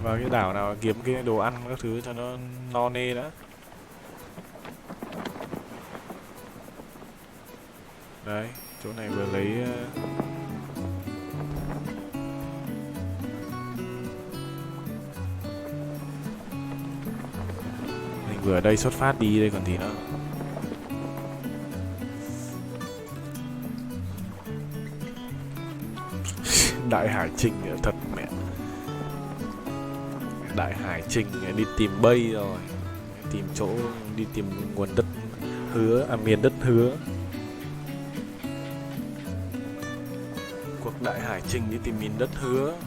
Vào cái đảo nào kiếm cái đồ ăn các thứ cho nó no nê đã. Đấy, chỗ này vừa lấy mình vừa ở đây xuất phát đi đây còn gì nữa. Đại Hải Trình thật mẹ. Đại Hải Trình đi tìm bay rồi. Tìm chỗ, đi tìm nguồn đất hứa, miền đất hứa. Cuộc Đại Hải Trình đi tìm miền đất hứa.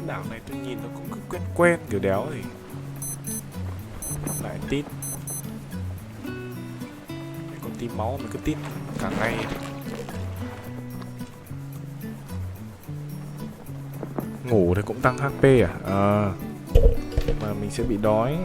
Đảo này tôi nhìn nó cũng cứ quen kiểu đéo thì lại tít. Con tí máu mà cứ tít cả ngày. Ngủ thì cũng tăng HP à? Mà mình sẽ bị đói.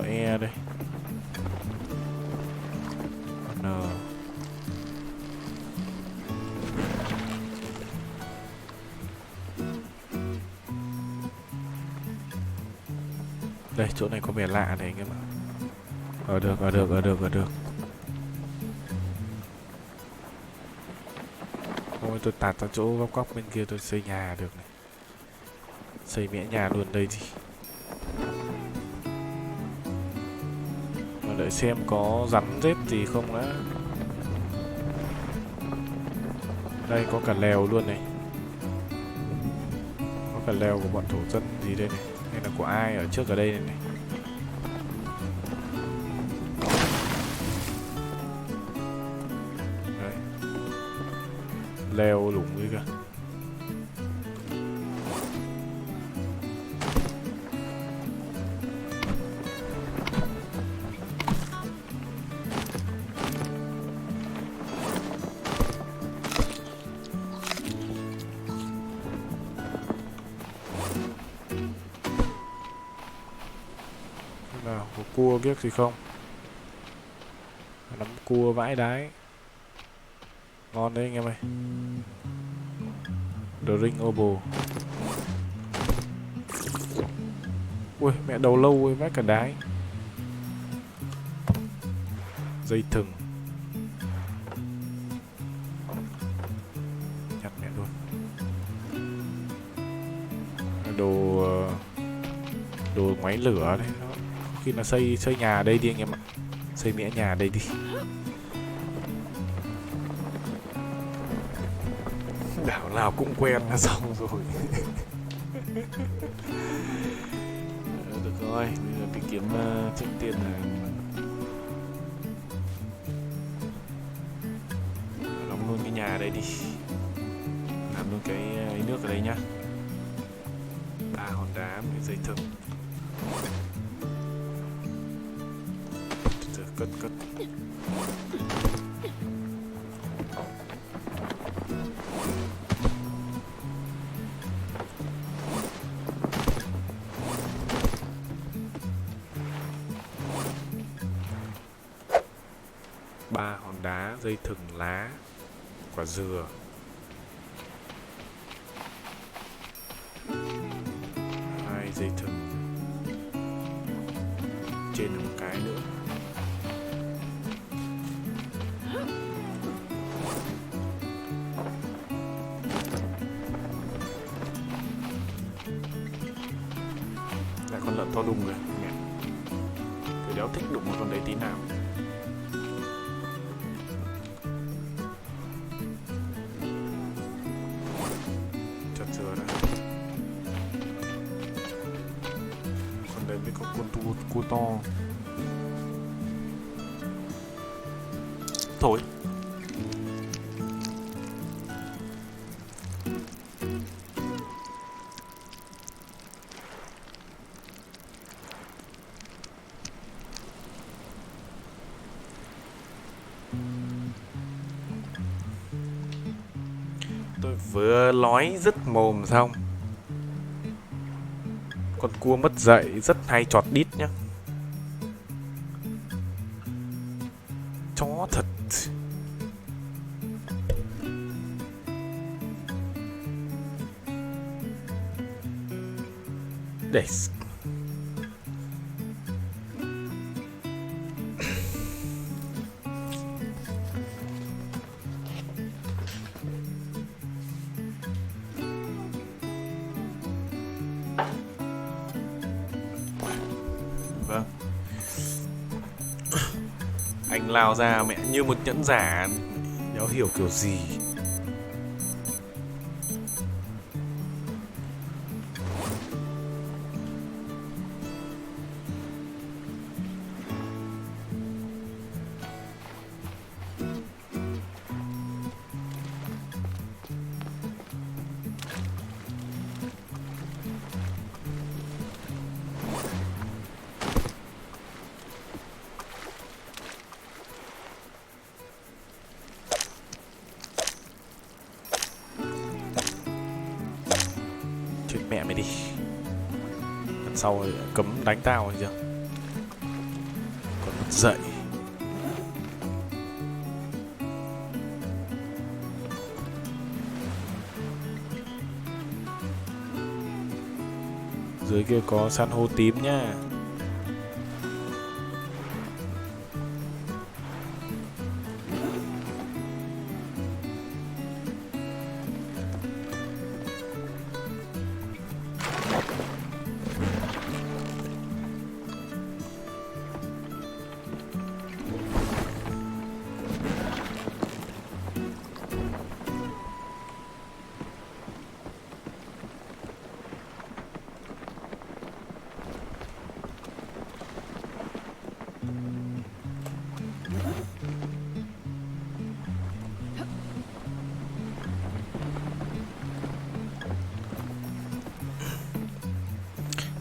NE đây. N. Đây, chỗ này có vẻ lạ này anh em ạ. Được. Thôi tôi tạt ra chỗ góc góc bên kia tôi xây nhà được này. Xây mẹ nhà luôn đây gì. Đợi xem có rắn rết gì không đã. Đây có cả lèo luôn này. Có cả lèo của bọn thổ dân gì đây này. Hay là của ai ở trước ở đây này. Đấy. Lèo lủng gì kìa. Nào, có cua biết gì không? Nắm cua vãi đái. Ngon đấy anh em ơi. Drink Obo. Ui, mẹ đầu lâu ơi, vãi cả đái. Dây thừng. Nhặt mẹ luôn. Đồ đồ ngoáy lửa đấy. Khi là xây nhà ở đây đi anh em ạ. Xây mẹ nhà ở đây đi. Đảo nào cũng quen là xong rồi. Được rồi, bây giờ đi kiếm trước tiên là đóng luôn cái nhà ở đây đi. Làm luôn cái nước ở đây nhá. 3 hòn đá, một dây thừng. Cất. Ba hòn đá, dây thừng, lá, quả dừa. Hai dây thừng. Trên một cái nữa. Lại con lợn to đùng rồi mẹ. Tôi đéo thích đụng một con đấy tí nào. Chặt dừa đã. Con đấy mới có con cua to. Thôi. Tôi vừa nói dứt mồm xong, con cua mất dạy rất hay chọt đít nhá. Chó thật. Để vâng. Anh lao ra mẹ như một nhẫn giả, đéo hiểu kiểu gì. Chết mẹ mày đi. Lần sau rồi cấm đánh tao rồi chưa? Còn mất dậy. Dưới kia có san hô tím nhá.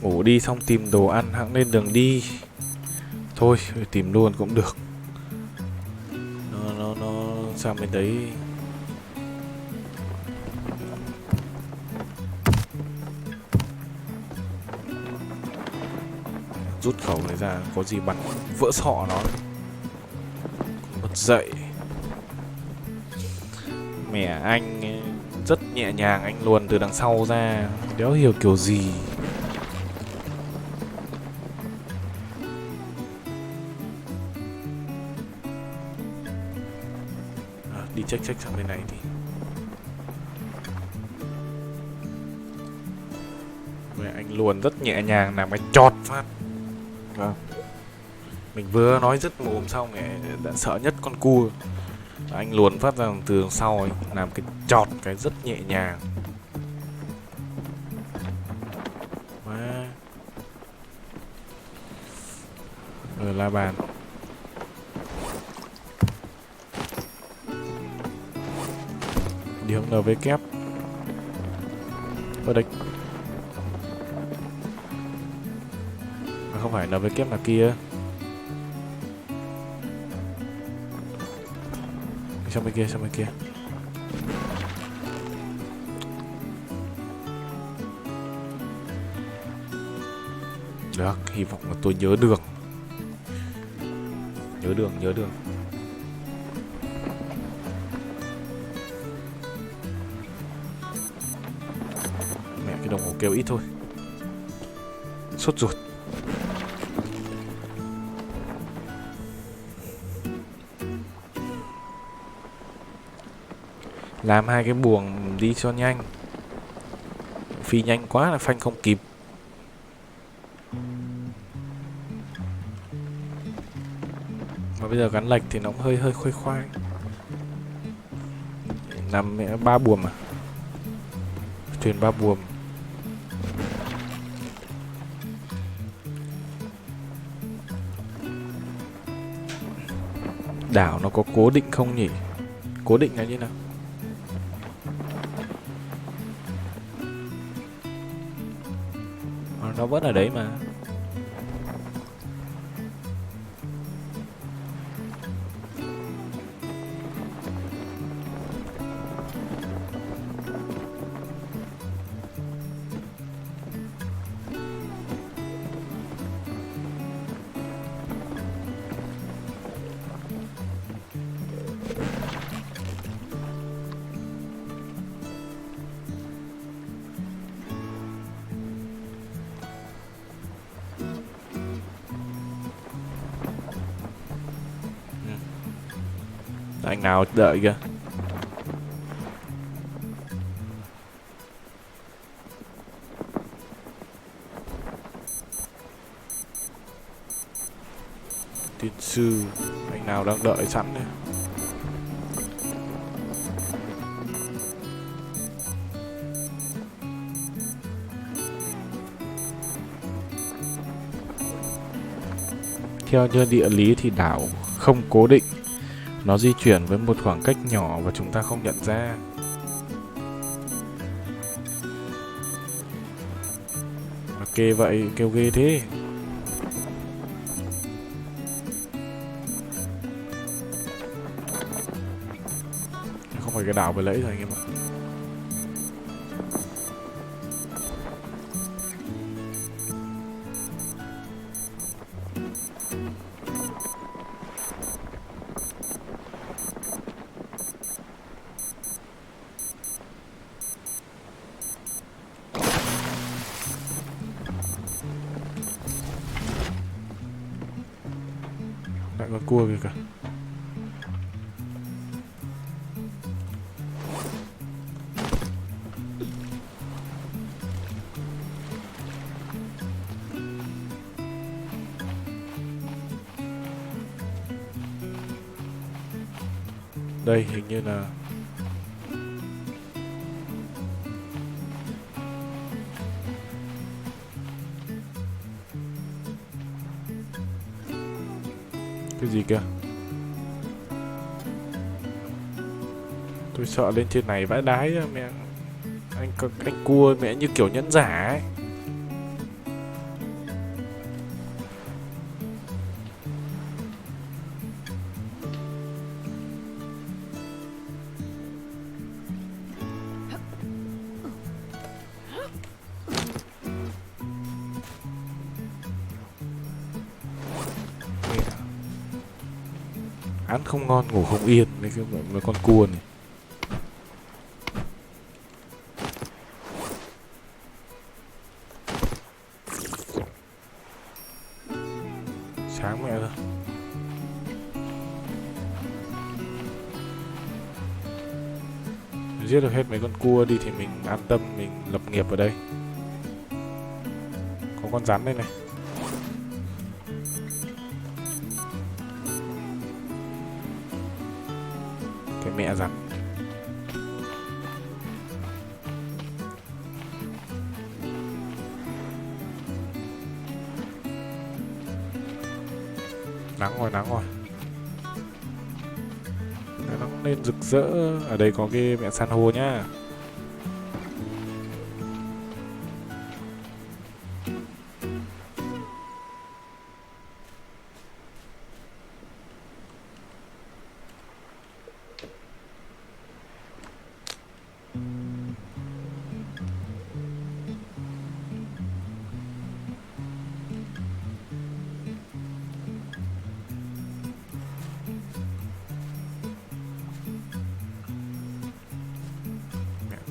Ngủ đi xong tìm đồ ăn hẵng lên đường đi. Thôi tìm luôn cũng được. Nó sang bên đấy. Rút khẩu này ra, có gì bắn vỡ sọ nó. Bật dậy. Mẹ anh ấy rất nhẹ nhàng, anh luồn từ đằng sau ra, đéo hiểu kiểu gì. Đi check sang bên này thì mẹ anh luồn rất nhẹ nhàng, làm cái chọt phát. Mình vừa nói dứt mồm xong mẹ đã sợ nhất con cua. Anh luồn phát ra từ đằng sau ấy, làm cái chọt cái rất nhẹ nhàng. Rồi la bàn. Đi hướng NV kép. Ở đây. Không phải NV kép là kia. Sang bên kia. Được, hy vọng là tôi nhớ đường. Nhớ đường. Mẹ, cái đồng hồ kêu ít thôi. Sốt ruột. Làm 2 cái buồng đi cho nhanh. Phi nhanh quá là phanh không kịp. Mà bây giờ gắn lệch thì nó cũng hơi khoai khoai. Làm 3 buồm à? Thuyền 3 buồm. Đảo nó có cố định không nhỉ? Cố định là như nào? Nó vẫn ở đấy mà. Anh nào đợi kìa. Tiên sư. Anh nào đang đợi sẵn đây. Theo như địa lý thì đảo không cố định. Nó di chuyển với một khoảng cách nhỏ và chúng ta không nhận ra. Ok vậy, kêu ghê thế. Không phải cái đảo vừa lấy rồi anh em ạ. Lại con cua kìa cả. Đây hình như là cái gì kìa. Tôi sợ lên trên này vãi đái ra mẹ. Anh cua mẹ như kiểu nhẫn giả ấy. Ăn không ngon ngủ không yên với con cua này. Sáng mẹ rồi. Giết được hết mấy con cua đi thì mình an tâm mình lập nghiệp ở đây. Có con rắn đây này. Cái mẹ rắn. Nắng rồi. Nó lên rực rỡ. Ở đây có cái mẹ san hô nhá.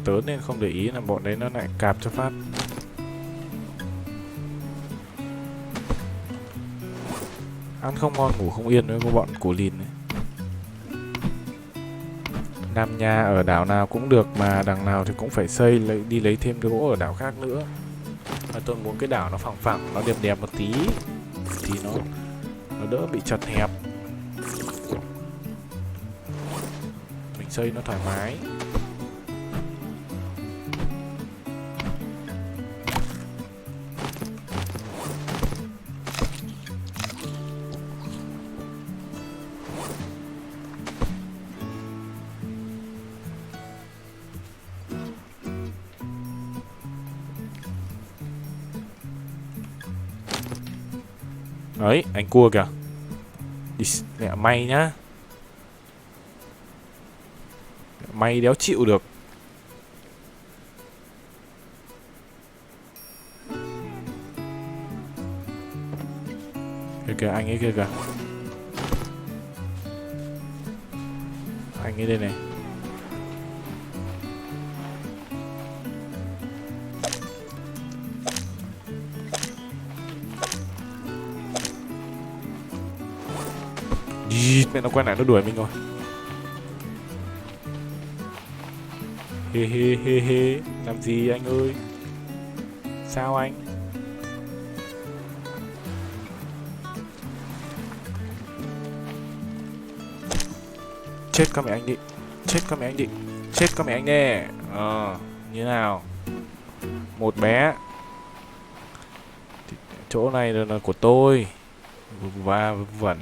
Tớ nên không để ý là bọn đấy nó lại cạp cho phát. Ăn không ngon ngủ không yên với bọn cổ lìn ấy. Làm nhà ở đảo nào cũng được mà đằng nào thì cũng phải xây đi lấy thêm gỗ ở đảo khác nữa. Mà tôi muốn cái đảo nó phẳng phẳng, nó đẹp đẹp một tí thì nó đỡ bị chật hẹp. Mình xây nó thoải mái. Đấy, anh cua kìa. Đi, mẹ may nhá. May đéo chịu được. Kìa kìa, anh ấy kìa kìa. Anh ấy đây này. Mẹ nó quay lại nó đuổi mình rồi. Hê hê hê hê. Làm gì anh ơi? Sao anh? Chết con mẹ anh đi. Chết con mẹ anh đi. Chết con mẹ anh nè. Như nào? Một bé. Chỗ này là của tôi. Và vẩn.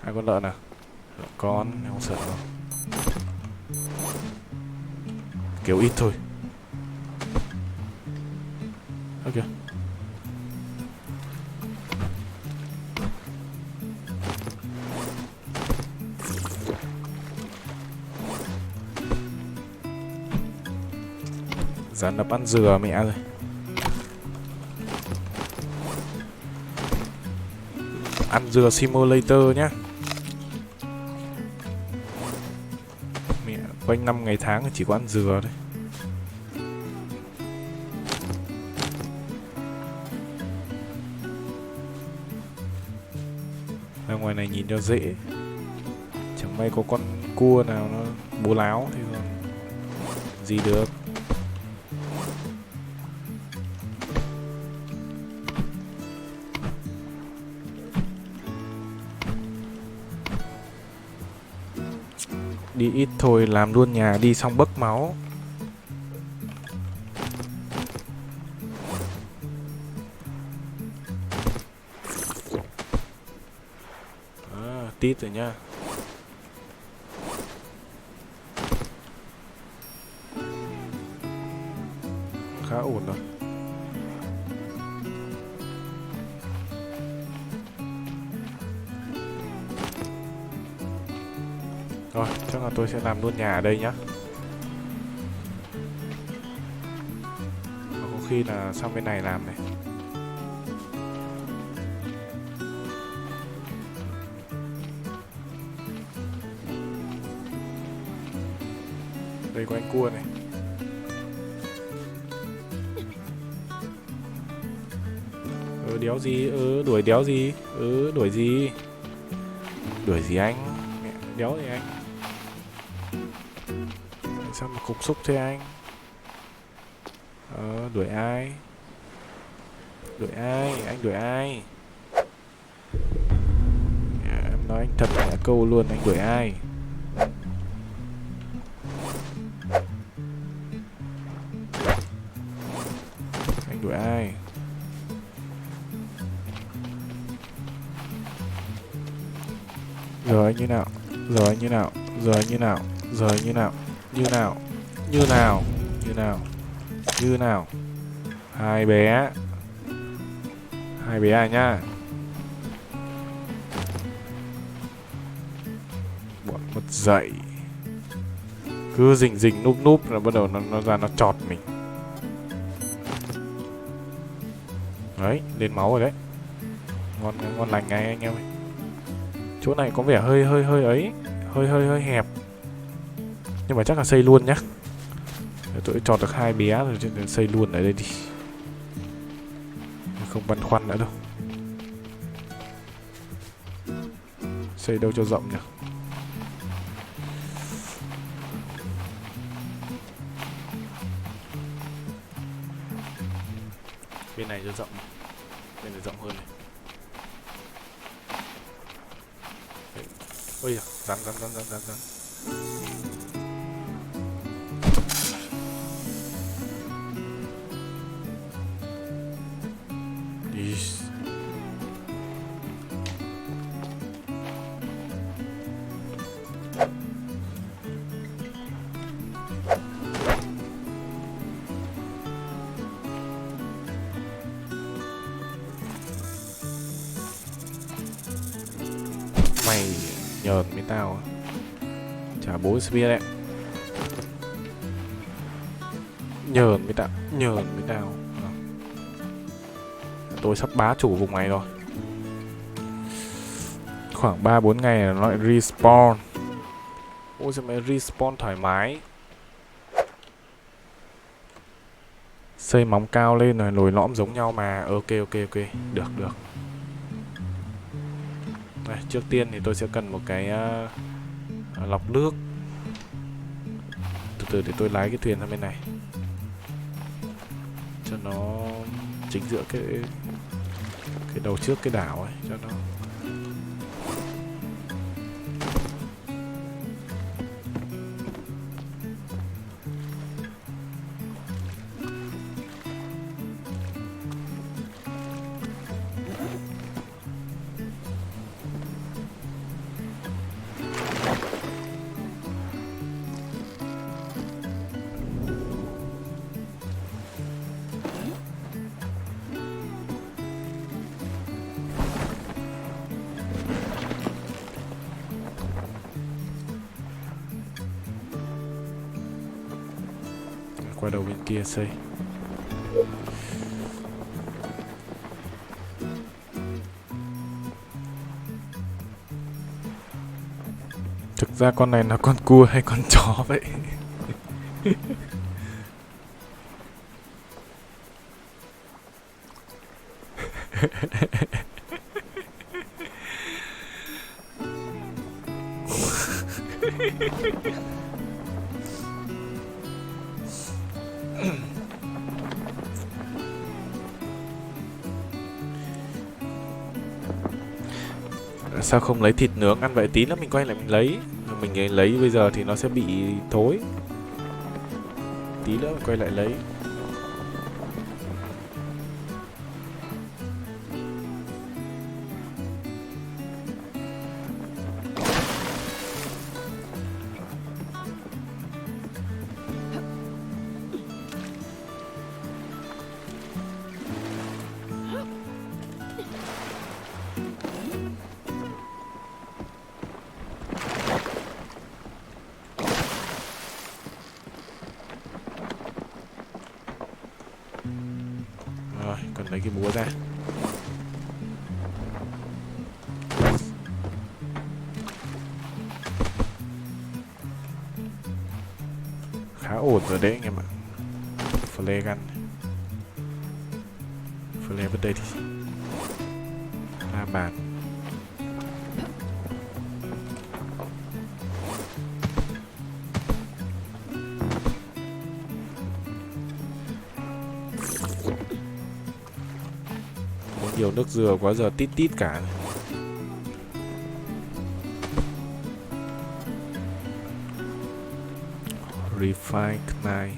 Hai con lợn à? Lợn con, không sợ đâu. Kiểu ít thôi. Ok. Rắn đập ăn dừa mẹ rồi. Ăn dừa simulator nhá. Mẹ quanh năm ngày tháng chỉ có ăn dừa thôi. Ra ngoài này nhìn cho dễ. Chẳng may có con cua nào nó bố láo thì còn gì được. Đi ít thôi làm luôn nhà đi xong bấc máu. Tít rồi nhá. Khá ổn rồi. Rồi, chắc là tôi sẽ làm luôn nhà ở đây nhá. Có khi là sang bên này làm này. Đây có anh cua này. Đéo gì? Đuổi đéo gì? Đuổi gì? Đuổi gì anh? Mẹ, đéo gì anh? Sao mà cục xúc thế anh? Đuổi ai? Đuổi ai? Anh đuổi ai? Em nói anh thật là câu luôn, anh đuổi ai? Anh đuổi ai? Giờ anh như nào? Giờ anh như nào? Giờ anh như nào? Giờ anh như nào? Như nào? Như nào? Như nào? Như nào? Hai bé. Hai bé à nhá. Bọn mất dậy. Cứ rình rình núp núp là bắt đầu nó ra nó chọt mình. Đấy, lên máu rồi đấy. Ngon ngon lành ngay anh em ơi. Chỗ này có vẻ hơi ấy, hơi hẹp. Nhưng mà chắc là xây luôn nhá. Để tôi chọt được hai bé rồi chứ xây luôn ở đây đi. Không băn khoăn nữa đâu. Xây đâu cho rộng nhỉ? Bên này cho rộng. Bên này rộng hơn này. Ôi giời, rắn. Mày nhờn với tao á. Chả bố spear đấy. Nhờn với tao. Tôi sắp bá chủ vùng này rồi. Khoảng 3-4 ngày là nó lại respawn. Ôi sao mày respawn thoải mái. Xây móng cao lên rồi lồi lõm giống nhau mà. Ok. Được. Này, trước tiên thì tôi sẽ cần một cái lọc nước. Từ từ để tôi lái cái thuyền sang bên này cho nó chính giữa cái đầu trước cái đảo ấy cho nó. Qua đầu bên kia xây. Thực ra con này là con cua hay con chó vậy? Sao không lấy thịt nướng ăn vậy? Tí nữa mình quay lại mình lấy. Mình lấy bây giờ thì nó sẽ bị thối. Tí nữa mình quay lại lấy. Rồi, cần lấy cái búa ra. ổn rồi đấy anh em ạ. Flare gun, flare bên đây thì la bàn. Có nhiều nước dừa quá giờ tít tít cả. Refine knife.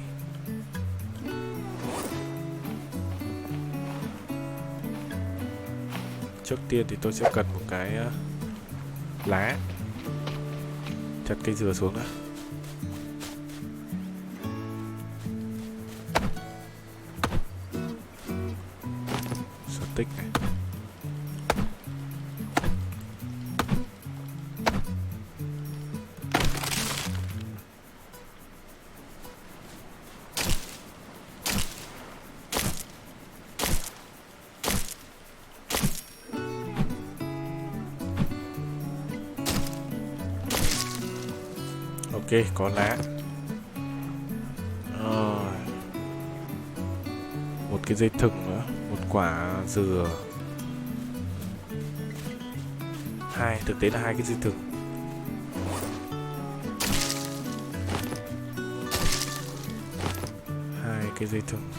Trước tiên thì tôi sẽ cần một cái lá. Chặt cây dừa xuống đã. Stick này. Ok, có lá. Rồi. Một cái dây thừng nữa, một quả dừa. Thực tế là 2 cái dây thừng. Hai cái dây thừng.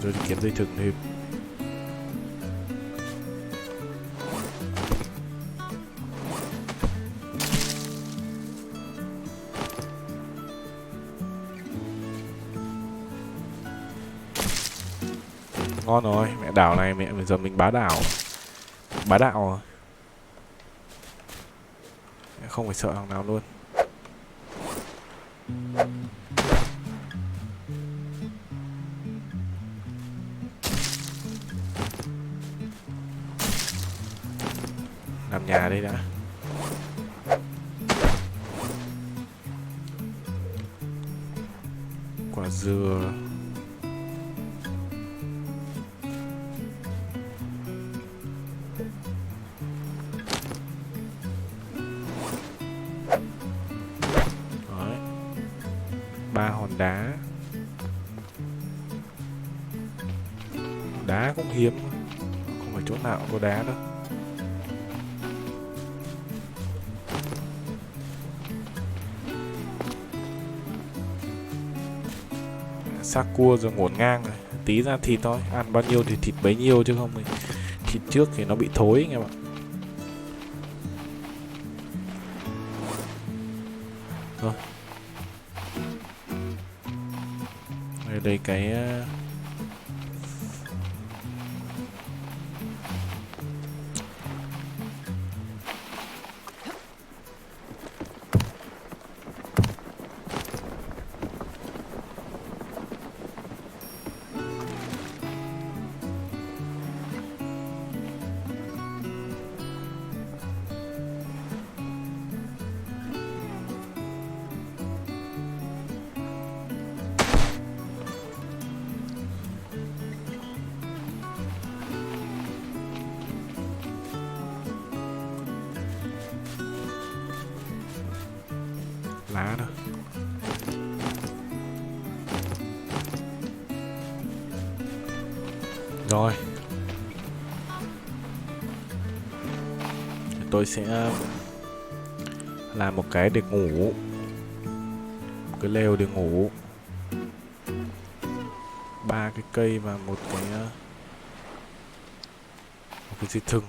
Rồi thì kiếm dây thừng thêm. Ngon rồi, mẹ đảo này mẹ bây giờ mình bá đảo. Bá đạo rồi. Không phải sợ thằng nào luôn. Làm nhà đây đã. Quả dừa. Đấy. 3 hòn đá. Đá cũng hiếm. Không phải chỗ nào cũng có đá đâu. Xác cua rồi ngổn ngang rồi. Tí ra thịt thôi. Ăn bao nhiêu thì thịt bấy nhiêu chứ không thì thịt trước thì nó bị thối anh em ạ. Rồi. Đây cái lá đó. Rồi. Tôi sẽ làm một cái để ngủ. Một cái lều để ngủ. 3 cái cây và một cái dây thừng.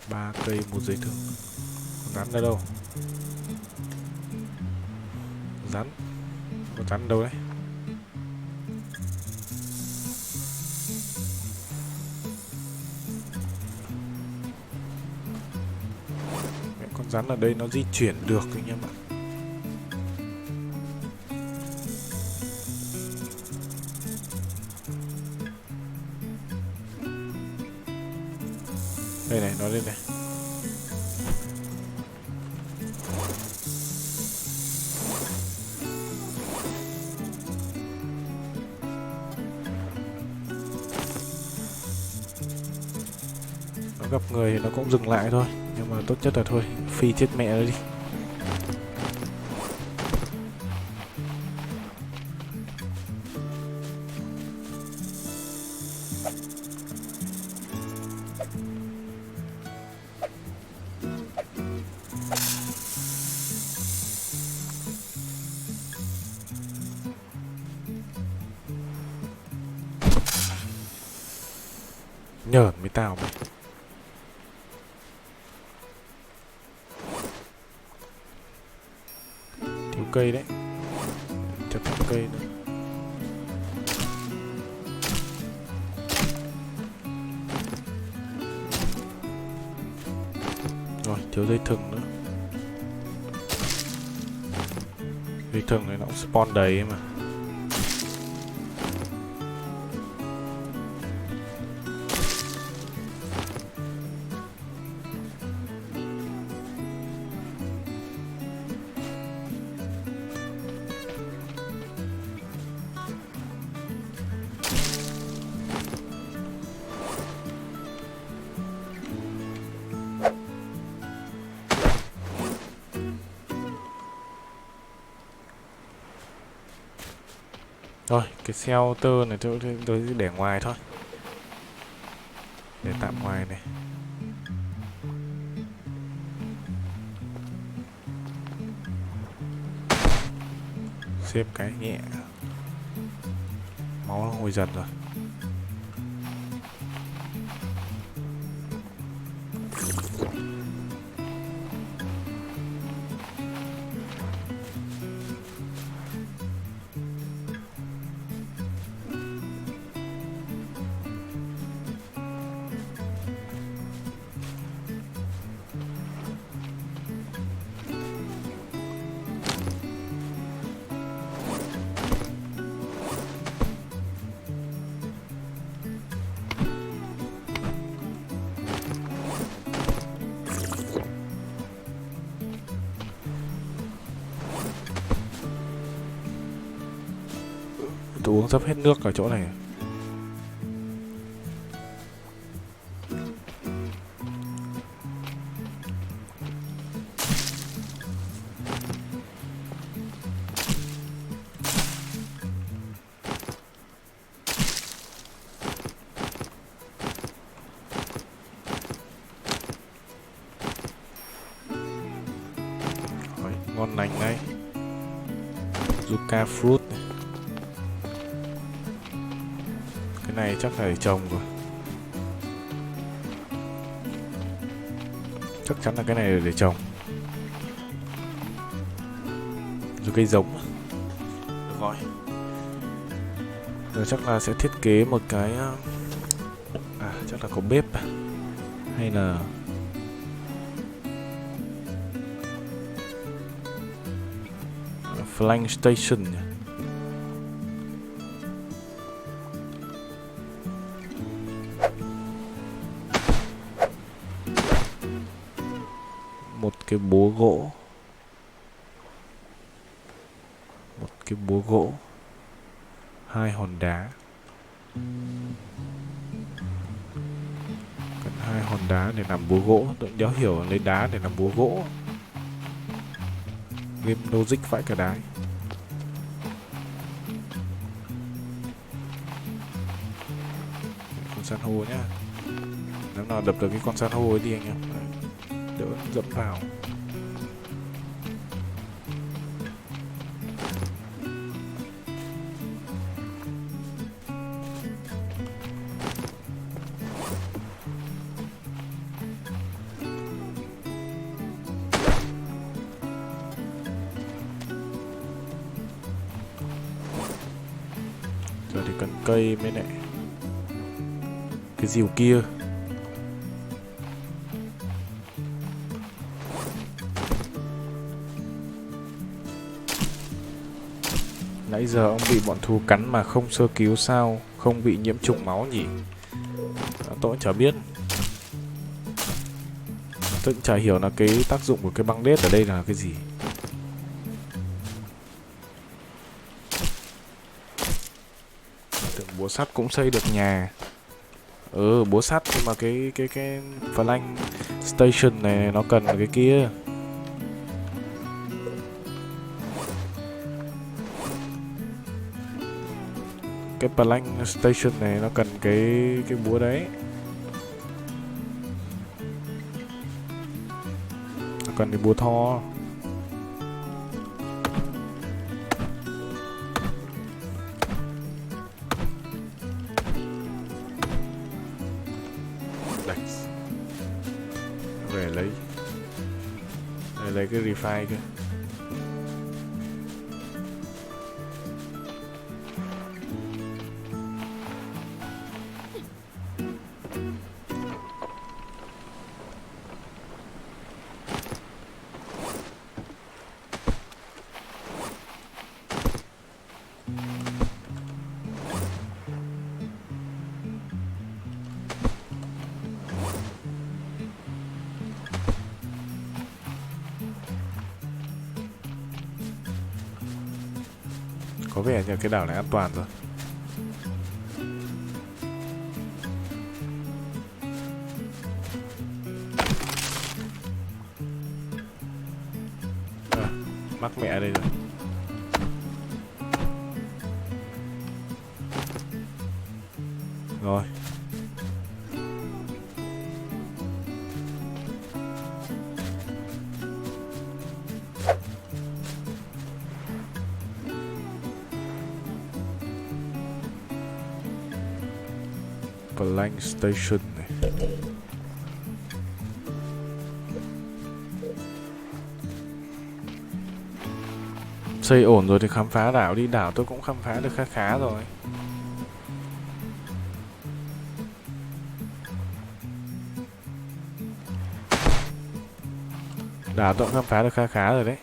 3 cây một dây thừng. Rắn ở đâu? Rắn. Có rắn đâu đấy? Con rắn ở đây nó di chuyển được anh em ạ. Đây này, nó lên này. Nó gặp người thì nó cũng dừng lại thôi. Nhưng mà tốt nhất là thôi, phi chết mẹ nó đi. Nhởn với tao mày. Thiếu cây đấy. Chắc thêm cây nữa. Rồi, thiếu dây thừng nữa. Dây thừng này nó cũng spawn đầy mà. Rồi, cái shelter này tôi để ngoài thôi. Để tạm ngoài này. Xếp cái nhẹ. Máu nó hồi dần rồi. Tôi uống sắp hết nước ở chỗ này. Rồi, ngon lành đây. Yucca fruit này. Cái này chắc phải trồng rồi. Chắc chắn là cái này là để trồng. Rồi cây giống. Được rồi. Rồi chắc là sẽ thiết kế một cái chắc là có bếp hay là flying station nhỉ? Một cái búa gỗ. Một cái búa gỗ. 2 hòn đá. Cần 2 hòn đá để làm búa gỗ. Tôi đéo hiểu lấy đá để làm búa gỗ. Game logic vãi cả đái. Con san hô nhá. Nếu nào đập được cái con san hô ấy đi anh em. Đỡ dẫm vào. Giờ thì cần cây mới lại. Cái rìu kia. Nãy giờ ông bị bọn thú cắn mà không sơ cứu sao không bị nhiễm trùng máu nhỉ? Tôi cũng chả biết. Tôi cũng chả hiểu là cái tác dụng của cái băng đết ở đây là cái gì. Tưởng búa sắt cũng xây được nhà. Búa sắt nhưng mà cái flying station này nó cần cái kia. Cái plank station này nó cần cái búa đấy. Nó cần cái búa thò. Về lấy cái refine kia. Có vẻ như cái đảo này an toàn rồi. Mắc mẹ đây rồi. Rồi. Plank station này. Xây ổn rồi thì khám phá đảo đi. Đảo tôi cũng khám phá được khá khá rồi. Đảo tôi cũng khám phá được khá khá rồi đấy.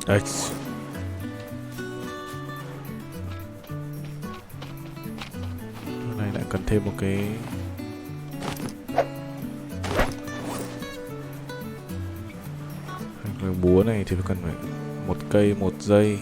Đấy. Lúc này lại cần thêm một cái búa này thì cần phải một cây 1 giây.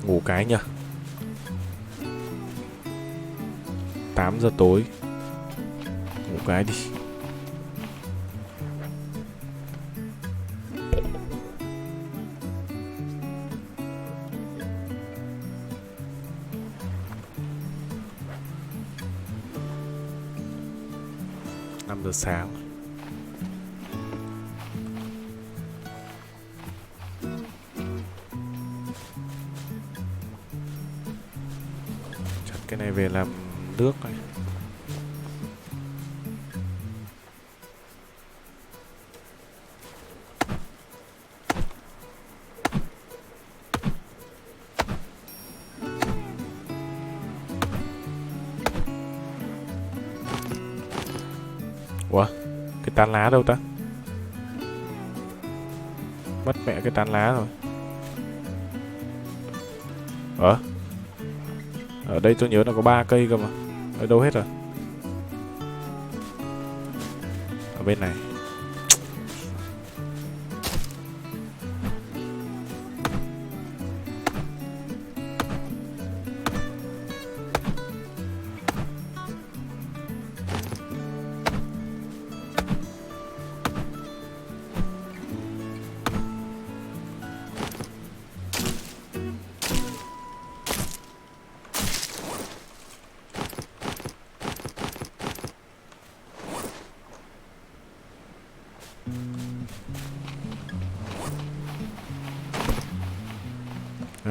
Ngủ cái nhỉ. 8 giờ tối. Ngủ cái đi. Năm giờ sáng. Cái này về làm nước này. Ủa? Cái tán lá đâu ta? Mất mẹ cái tán lá rồi. Ở đây tôi nhớ là có 3 cây cơ mà. Ở đâu hết rồi? Ở bên này.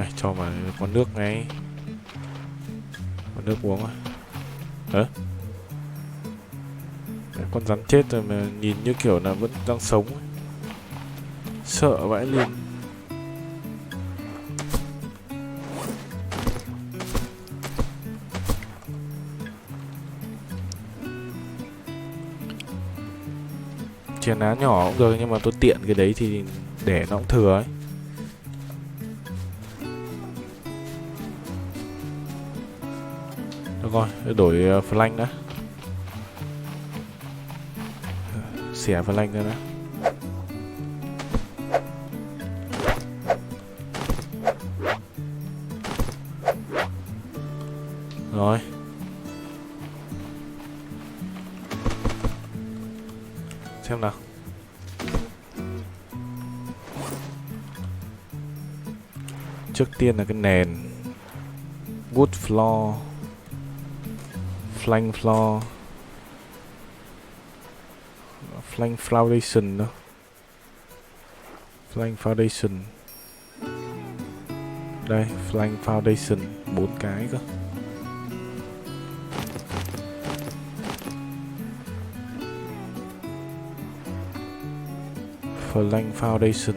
Rồi, cho vào con nước ngay. Con nước uống rồi. Hả? Con rắn chết rồi mà nhìn như kiểu là vẫn đang sống ấy. Sợ vãi liền. Chén á nhỏ cũng được, nhưng mà tôi tiện cái đấy thì để nó cũng thừa ấy. Được rồi, đổi flank đã. Xẻ flank ra đã. Rồi. Xem nào. Trước tiên là cái nền. Wood floor. Flank floor. Flank foundation đó. Flank foundation. Đây, flank foundation 4 cái cơ. Flank foundation.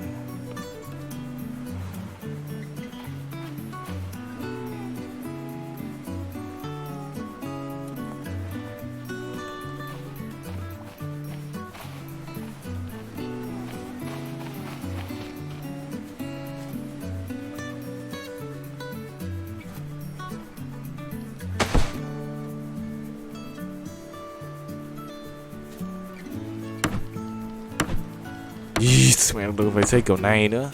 Yes, mẹ đừng phải xây kiểu này nữa.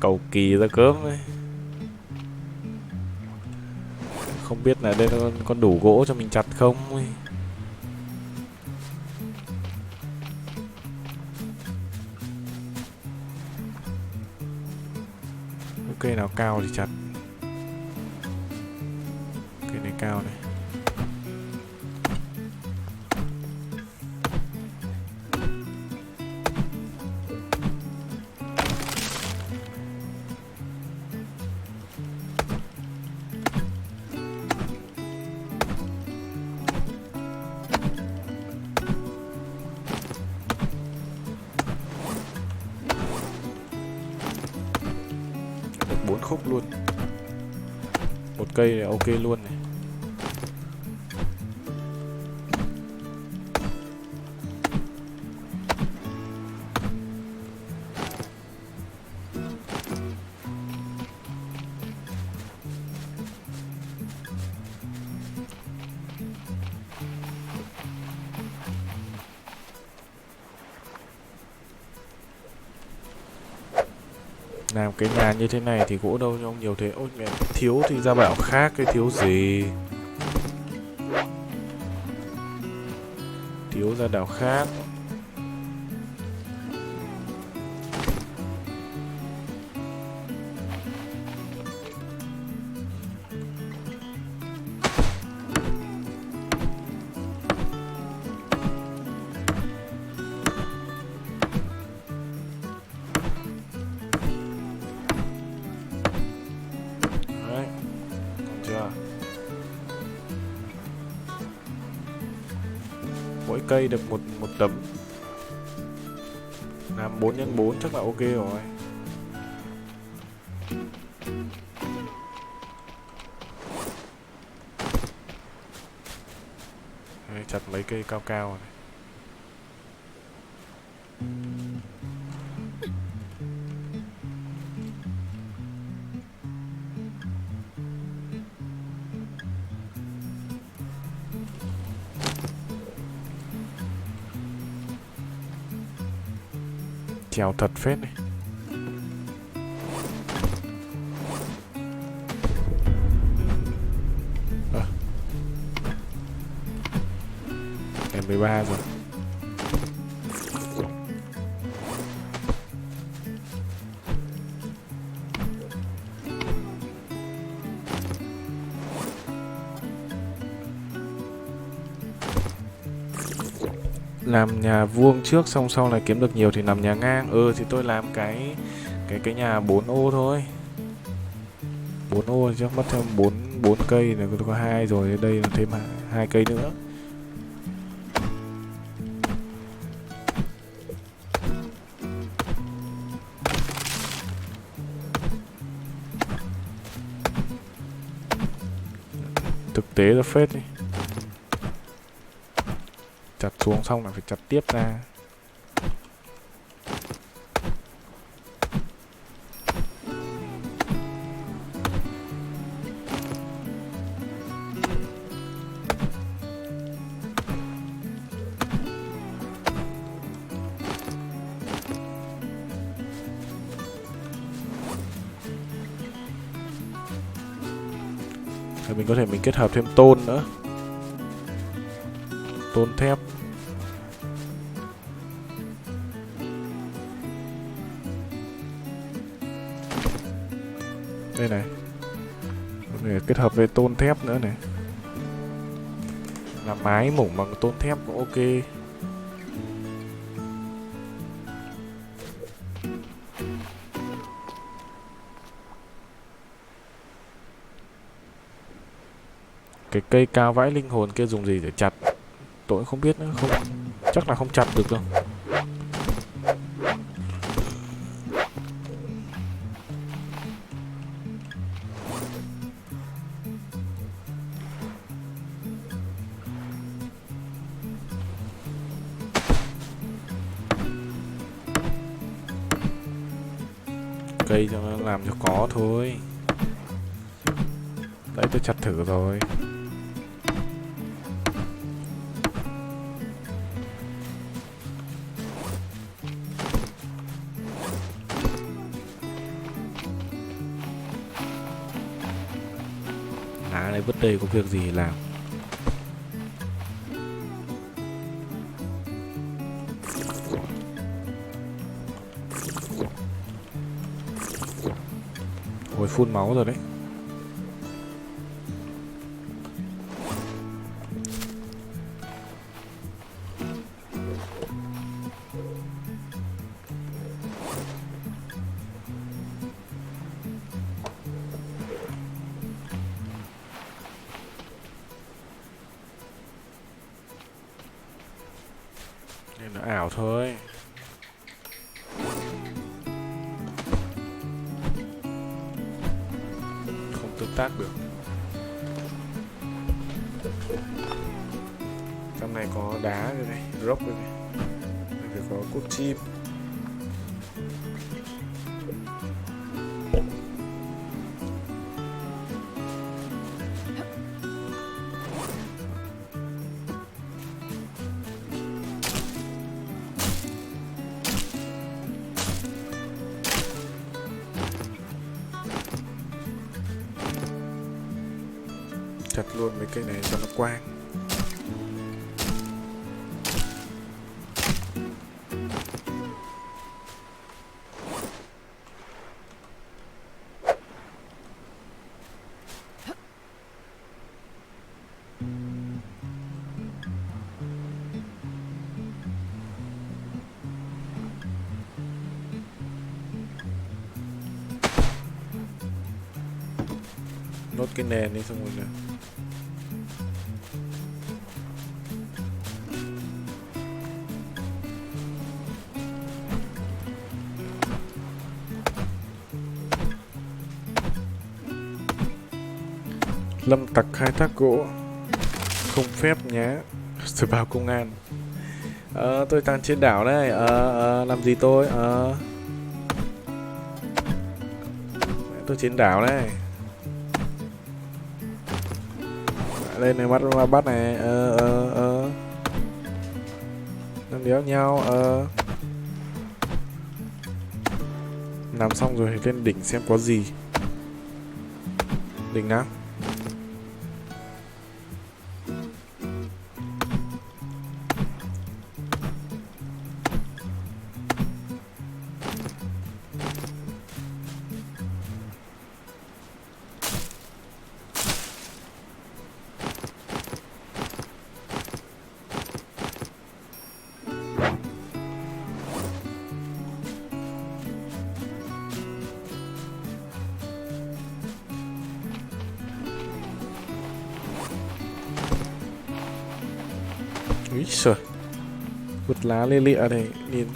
Cầu kỳ ra cớm ấy. Không biết là đây con đủ gỗ cho mình chặt không ấy. Cây nào cao thì chặt. Cây này cao này. Được 4 khúc luôn. Một cây là ok luôn này. Làm cái nhà như thế này thì gỗ đâu cho ông nhiều thế. Ôi mẹ, thiếu thì ra bảo khác, cái thiếu gì. Thiếu ra đảo khác. Mỗi cây được một tấm. Làm 4x4 chắc là ok rồi. Đây, chặt mấy cây cao cao này. Trèo thật phết này. Em 13 rồi. làm nhà vuông trước, xong sau này kiếm được nhiều thì làm nhà ngang. Thì tôi làm cái nhà 4 ô thôi. 4 ô chắc mất thêm 4 cây này, có 2 rồi, đây là thêm 2 cây nữa. Thực tế là phết đi. Chặt xuống xong là phải chặt tiếp ra. Rồi mình có thể kết hợp thêm tôn nữa. Tôn thép. Đây này. Có thể kết hợp với tôn thép nữa này. Làm mái mủng bằng tôn thép cũng ok. Cái cây cao vãi linh hồn kia dùng gì để chặt? Tôi cũng không biết nữa, chắc là không chặt được đâu. Cây cho nó làm cho có thôi. Đấy, tôi chặt thử rồi. Lá này vứt đây có việc gì làm. Ôi, phun máu rồi đấy. Nên nó ảo thôi. Không tương tác được. Trong này có đá đây này, rock đây này. Đây phải có cốt chim. Chặt luôn mấy cây này cho nó quang. Nốt cái nền đi xong rồi nè. Lâm tặc khai thác gỗ không phép nhá. Rồi báo công an. Tôi đang trên đảo đây. Làm gì tôi? Tôi trên đảo đây. Lên này, bắt này. Đang đéo nhau. Làm xong rồi thì lên đỉnh xem có gì. Đỉnh nào? Úi giời, vứt lá lia lịa này nhìn.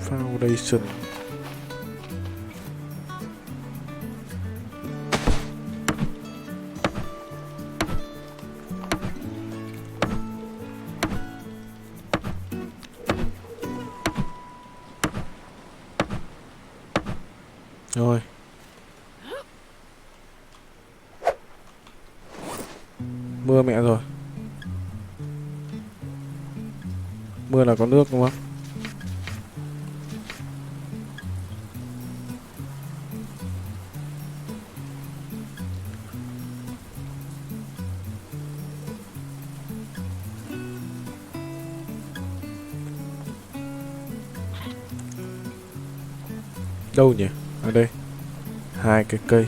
Foundation. Rồi. Mưa mẹ rồi. Mưa là có nước đúng không? Đâu nhỉ? Ở đây. Hai cái cây.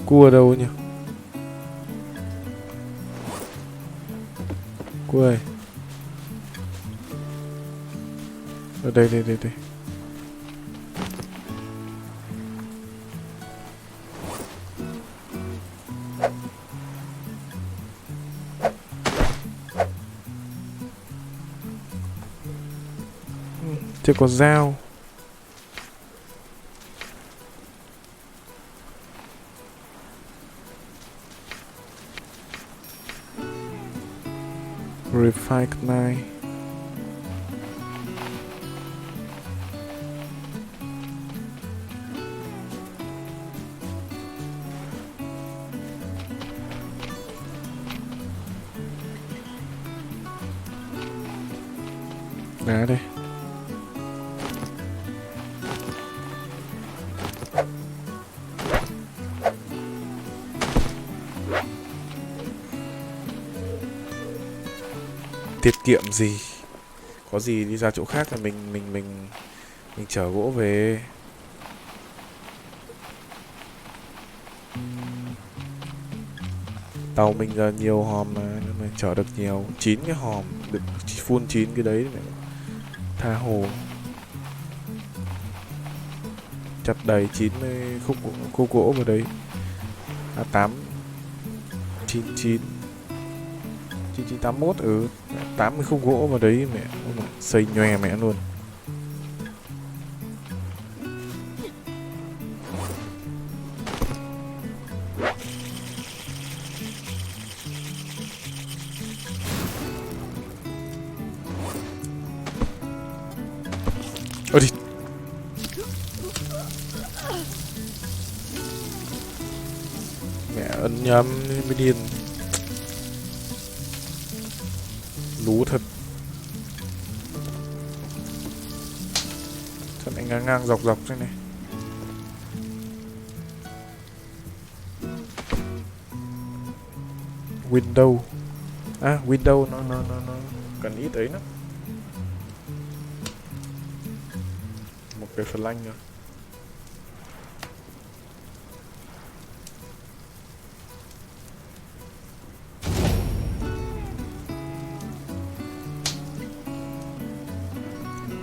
Cua đâu nhỉ? Cua ơi. Ở đây đây đây đây. Chưa có dao. Refine knife. Đá đây. Tiết kiệm gì, có gì đi ra chỗ khác là mình chở gỗ về. Tàu mình giờ nhiều hòm mà, nên mình chở được nhiều. 9 cái hòm, được full 9 cái đấy mẹ. Tha hồ. Chặt đầy 90 khúc gỗ vào đấy. 8 99 9981 80 khúc gỗ vào đấy mẹ, xây nhòe mẹ luôn. Ôi đi. Mẹ ấn nhầm mới điên. Lú thật. Thật anh ngang ngang dọc dọc thế này. Window. À window nó cần ít ấy lắm. Một cái flank nữa.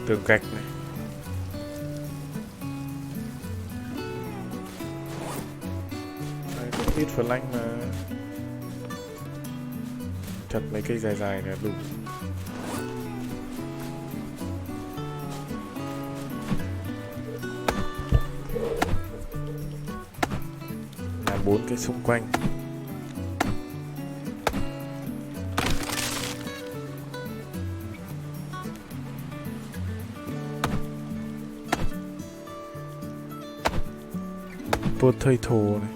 Tường gạch này. Đây có ít flank mà. Chặt mấy cây dài dài là đủ. Là 4 cái xung quanh. Potato này.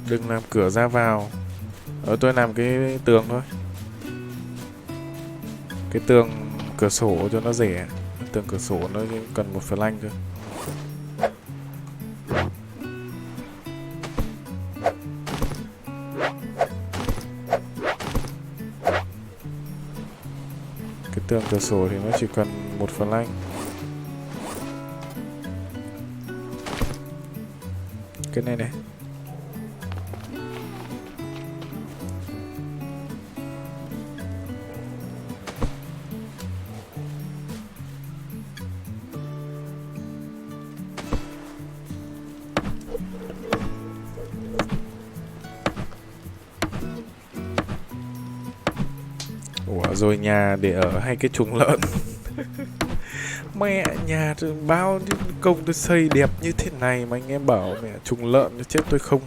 Đừng làm cửa ra vào. Tôi làm cái tường thôi. Cái tường cửa sổ cho nó rẻ. Tường cửa sổ nó cần một flank cơ. Cái tường cửa sổ thì nó chỉ cần một flank. Cái này này. Ủa rồi nhà để ở hay cái chuồng lợn? Mẹ, nhà bao công tôi xây đẹp như thế này mà anh em bảo mẹ chuồng lợn cho chết tôi không.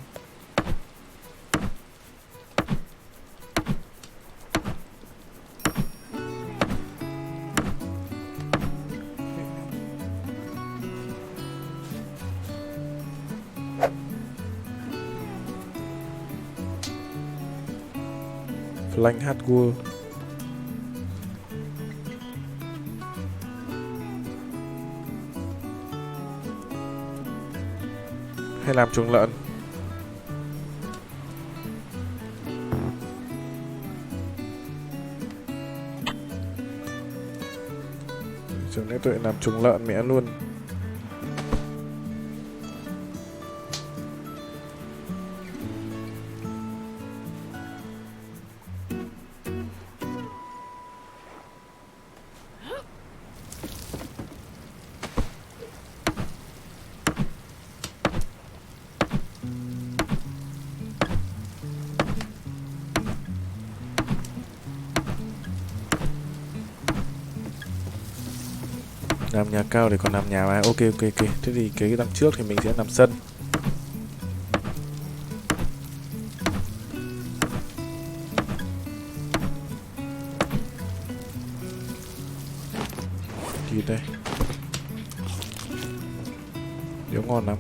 Flank hardwood. Hay làm chuồng lợn. Chẳng lẽ tôi làm chuồng lợn mẹ luôn. Làm nhà cao để còn làm nhà mà. Ok. Thế thì cái đằng trước thì mình sẽ làm sân. Gì đây? Điều ngon lắm.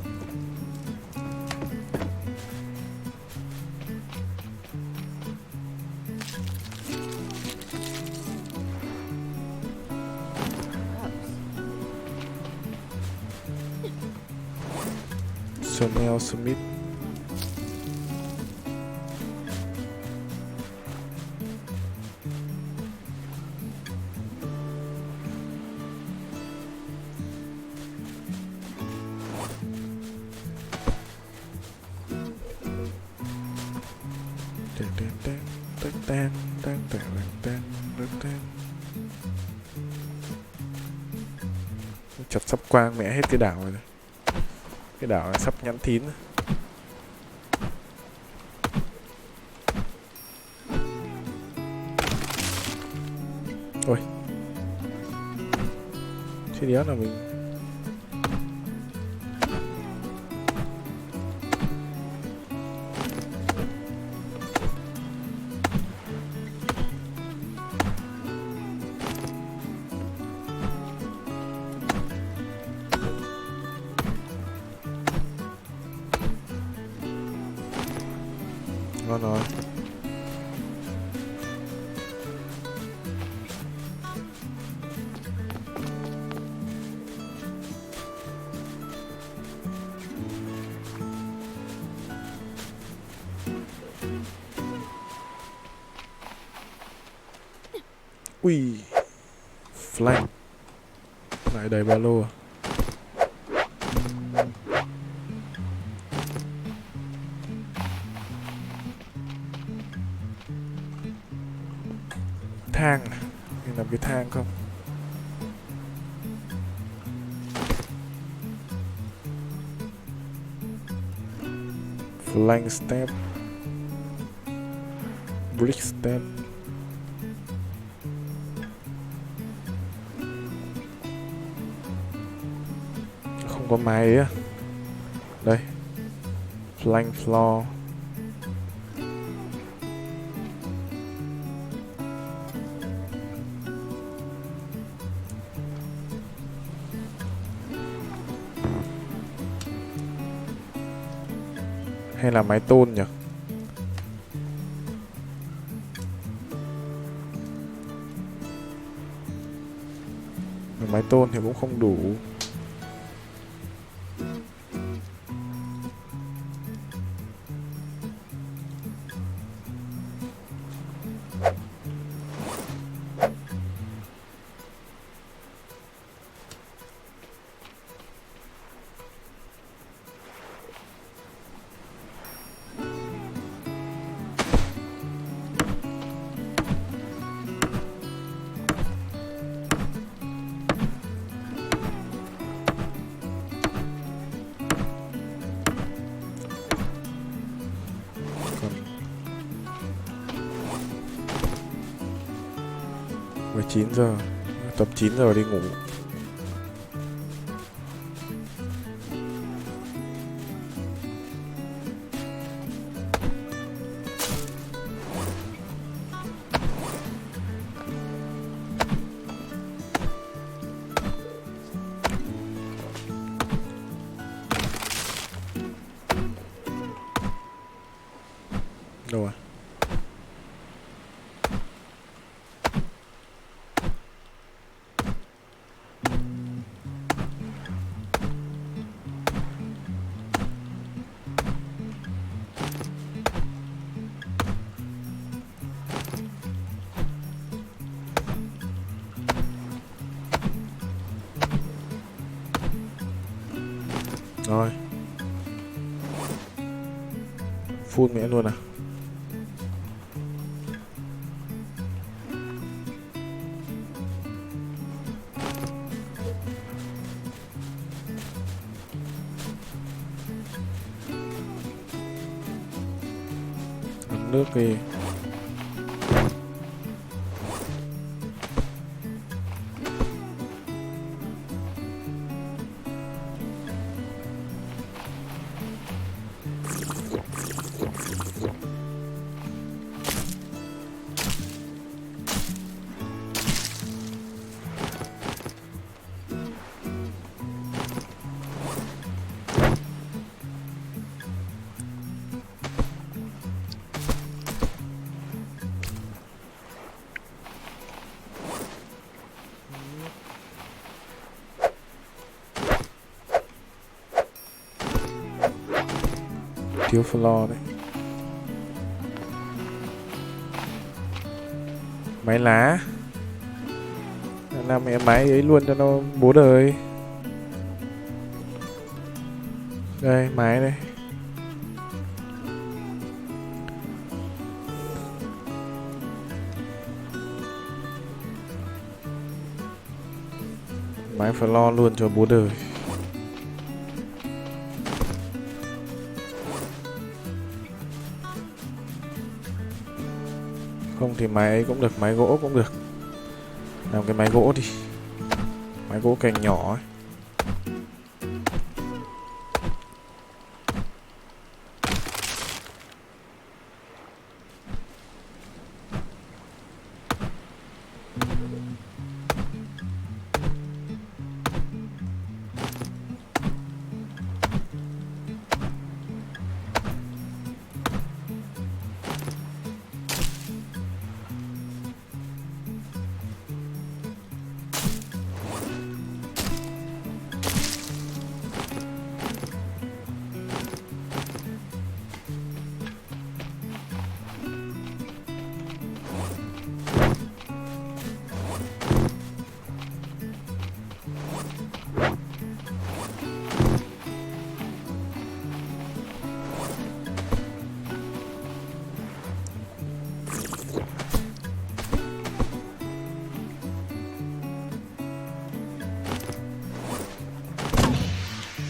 Chanel Smith. Chặt sắp quang mẹ hết cái đảo rồi. Cái đảo này sắp nhẵn thín. Ôi. Thế đéo là mình. Ngon rồi. Ui. Flank. Lại đầy ba lô à? Thang. Mình làm cái thang không? Flank step. Brick step. Không có máy á. Đây. Flank floor. Hay là mái tôn nhỉ? Mái tôn thì cũng không đủ. Còn 19 giờ, tầm 9 giờ đi ngủ. Đâu rồi? Rồi. Full mẹ luôn à? Ấm nước đi. Thiếu floor đấy. Máy lá. Làm mẹ máy ấy luôn cho nó bố đời. Đây, máy đây. Máy floor luôn cho bố đời. Không thì máy ấy cũng được, máy gỗ cũng được. Làm cái máy gỗ đi. Máy gỗ cành nhỏ ấy.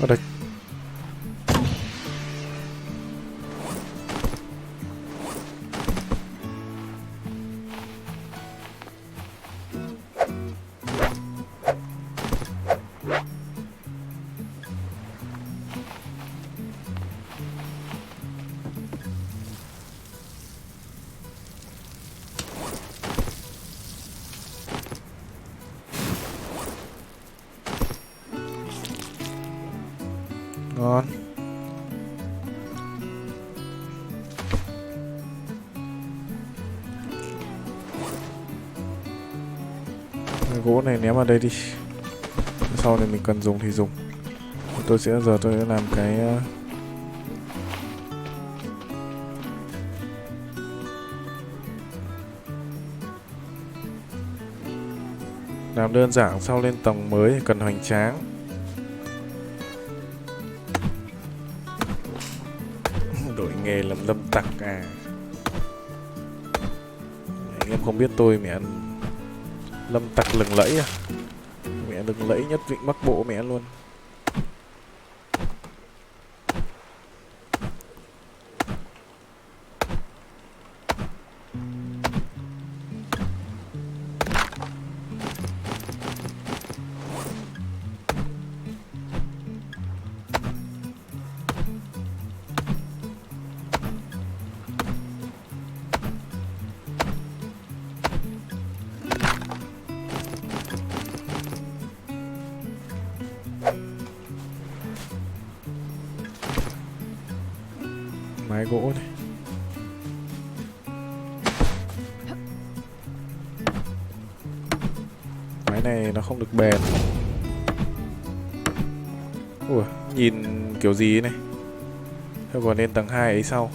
Ở đây. Ngon. Gỗ này ném vào đây đi, sau này mình cần dùng thì dùng. Tôi sẽ làm cái làm đơn giản, sau lên tầng mới thì cần hoành tráng. Đổi nghề làm lâm tặc à? Anh em không biết tôi mẹ lâm tặc lừng lẫy à? Mẹ lừng lẫy nhất Vịnh Bắc Bộ mẹ luôn. Mái gỗ này. Mái này nó không được bền. Ủa, nhìn kiểu gì này. Thôi còn lên tầng 2 ấy sau.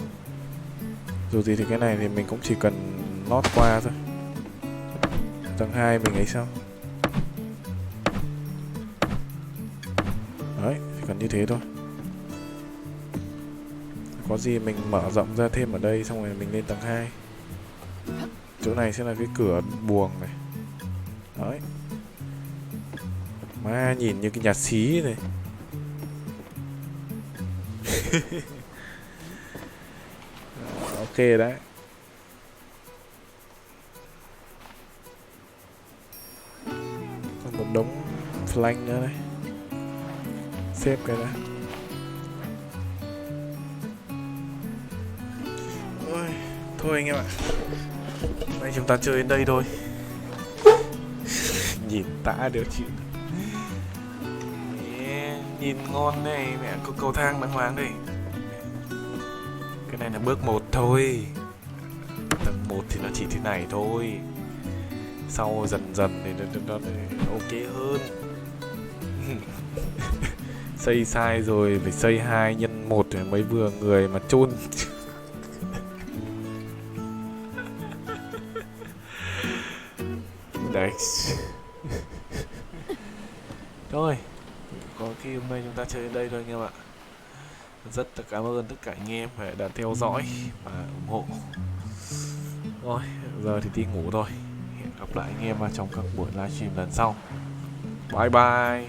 Dù gì thì cái này thì mình cũng chỉ cần lót qua thôi. Tầng 2 mình ấy sau. Đấy, chỉ cần như thế thôi. Có gì mình mở rộng ra thêm ở đây, xong rồi mình lên tầng 2. Chỗ này sẽ là cái cửa buồng này. Đấy. Má nhìn như cái nhà xí này. Ok đấy. Còn một đống flank nữa đây. Xếp cái đã. Ôi, thôi anh em ạ. Nay chúng ta chơi đến đây thôi. Nhìn tã đều chịu. Nhìn ngon này, mẹ có cầu thang đàng hoàng đây. Cái này là bước 1 thôi. Tầng 1 thì nó chỉ thế này thôi. Sau dần dần thì nó ok hơn. Xây sai rồi phải xây 2 x 1 rồi mới vừa người mà chôn. Đấy. Thôi, có khi hôm nay chúng ta chơi đến đây thôi anh em ạ. Rất là cảm ơn tất cả anh em đã theo dõi và ủng hộ. Rồi, giờ thì đi ngủ thôi. Hẹn gặp lại anh em trong các buổi livestream lần sau. Bye bye.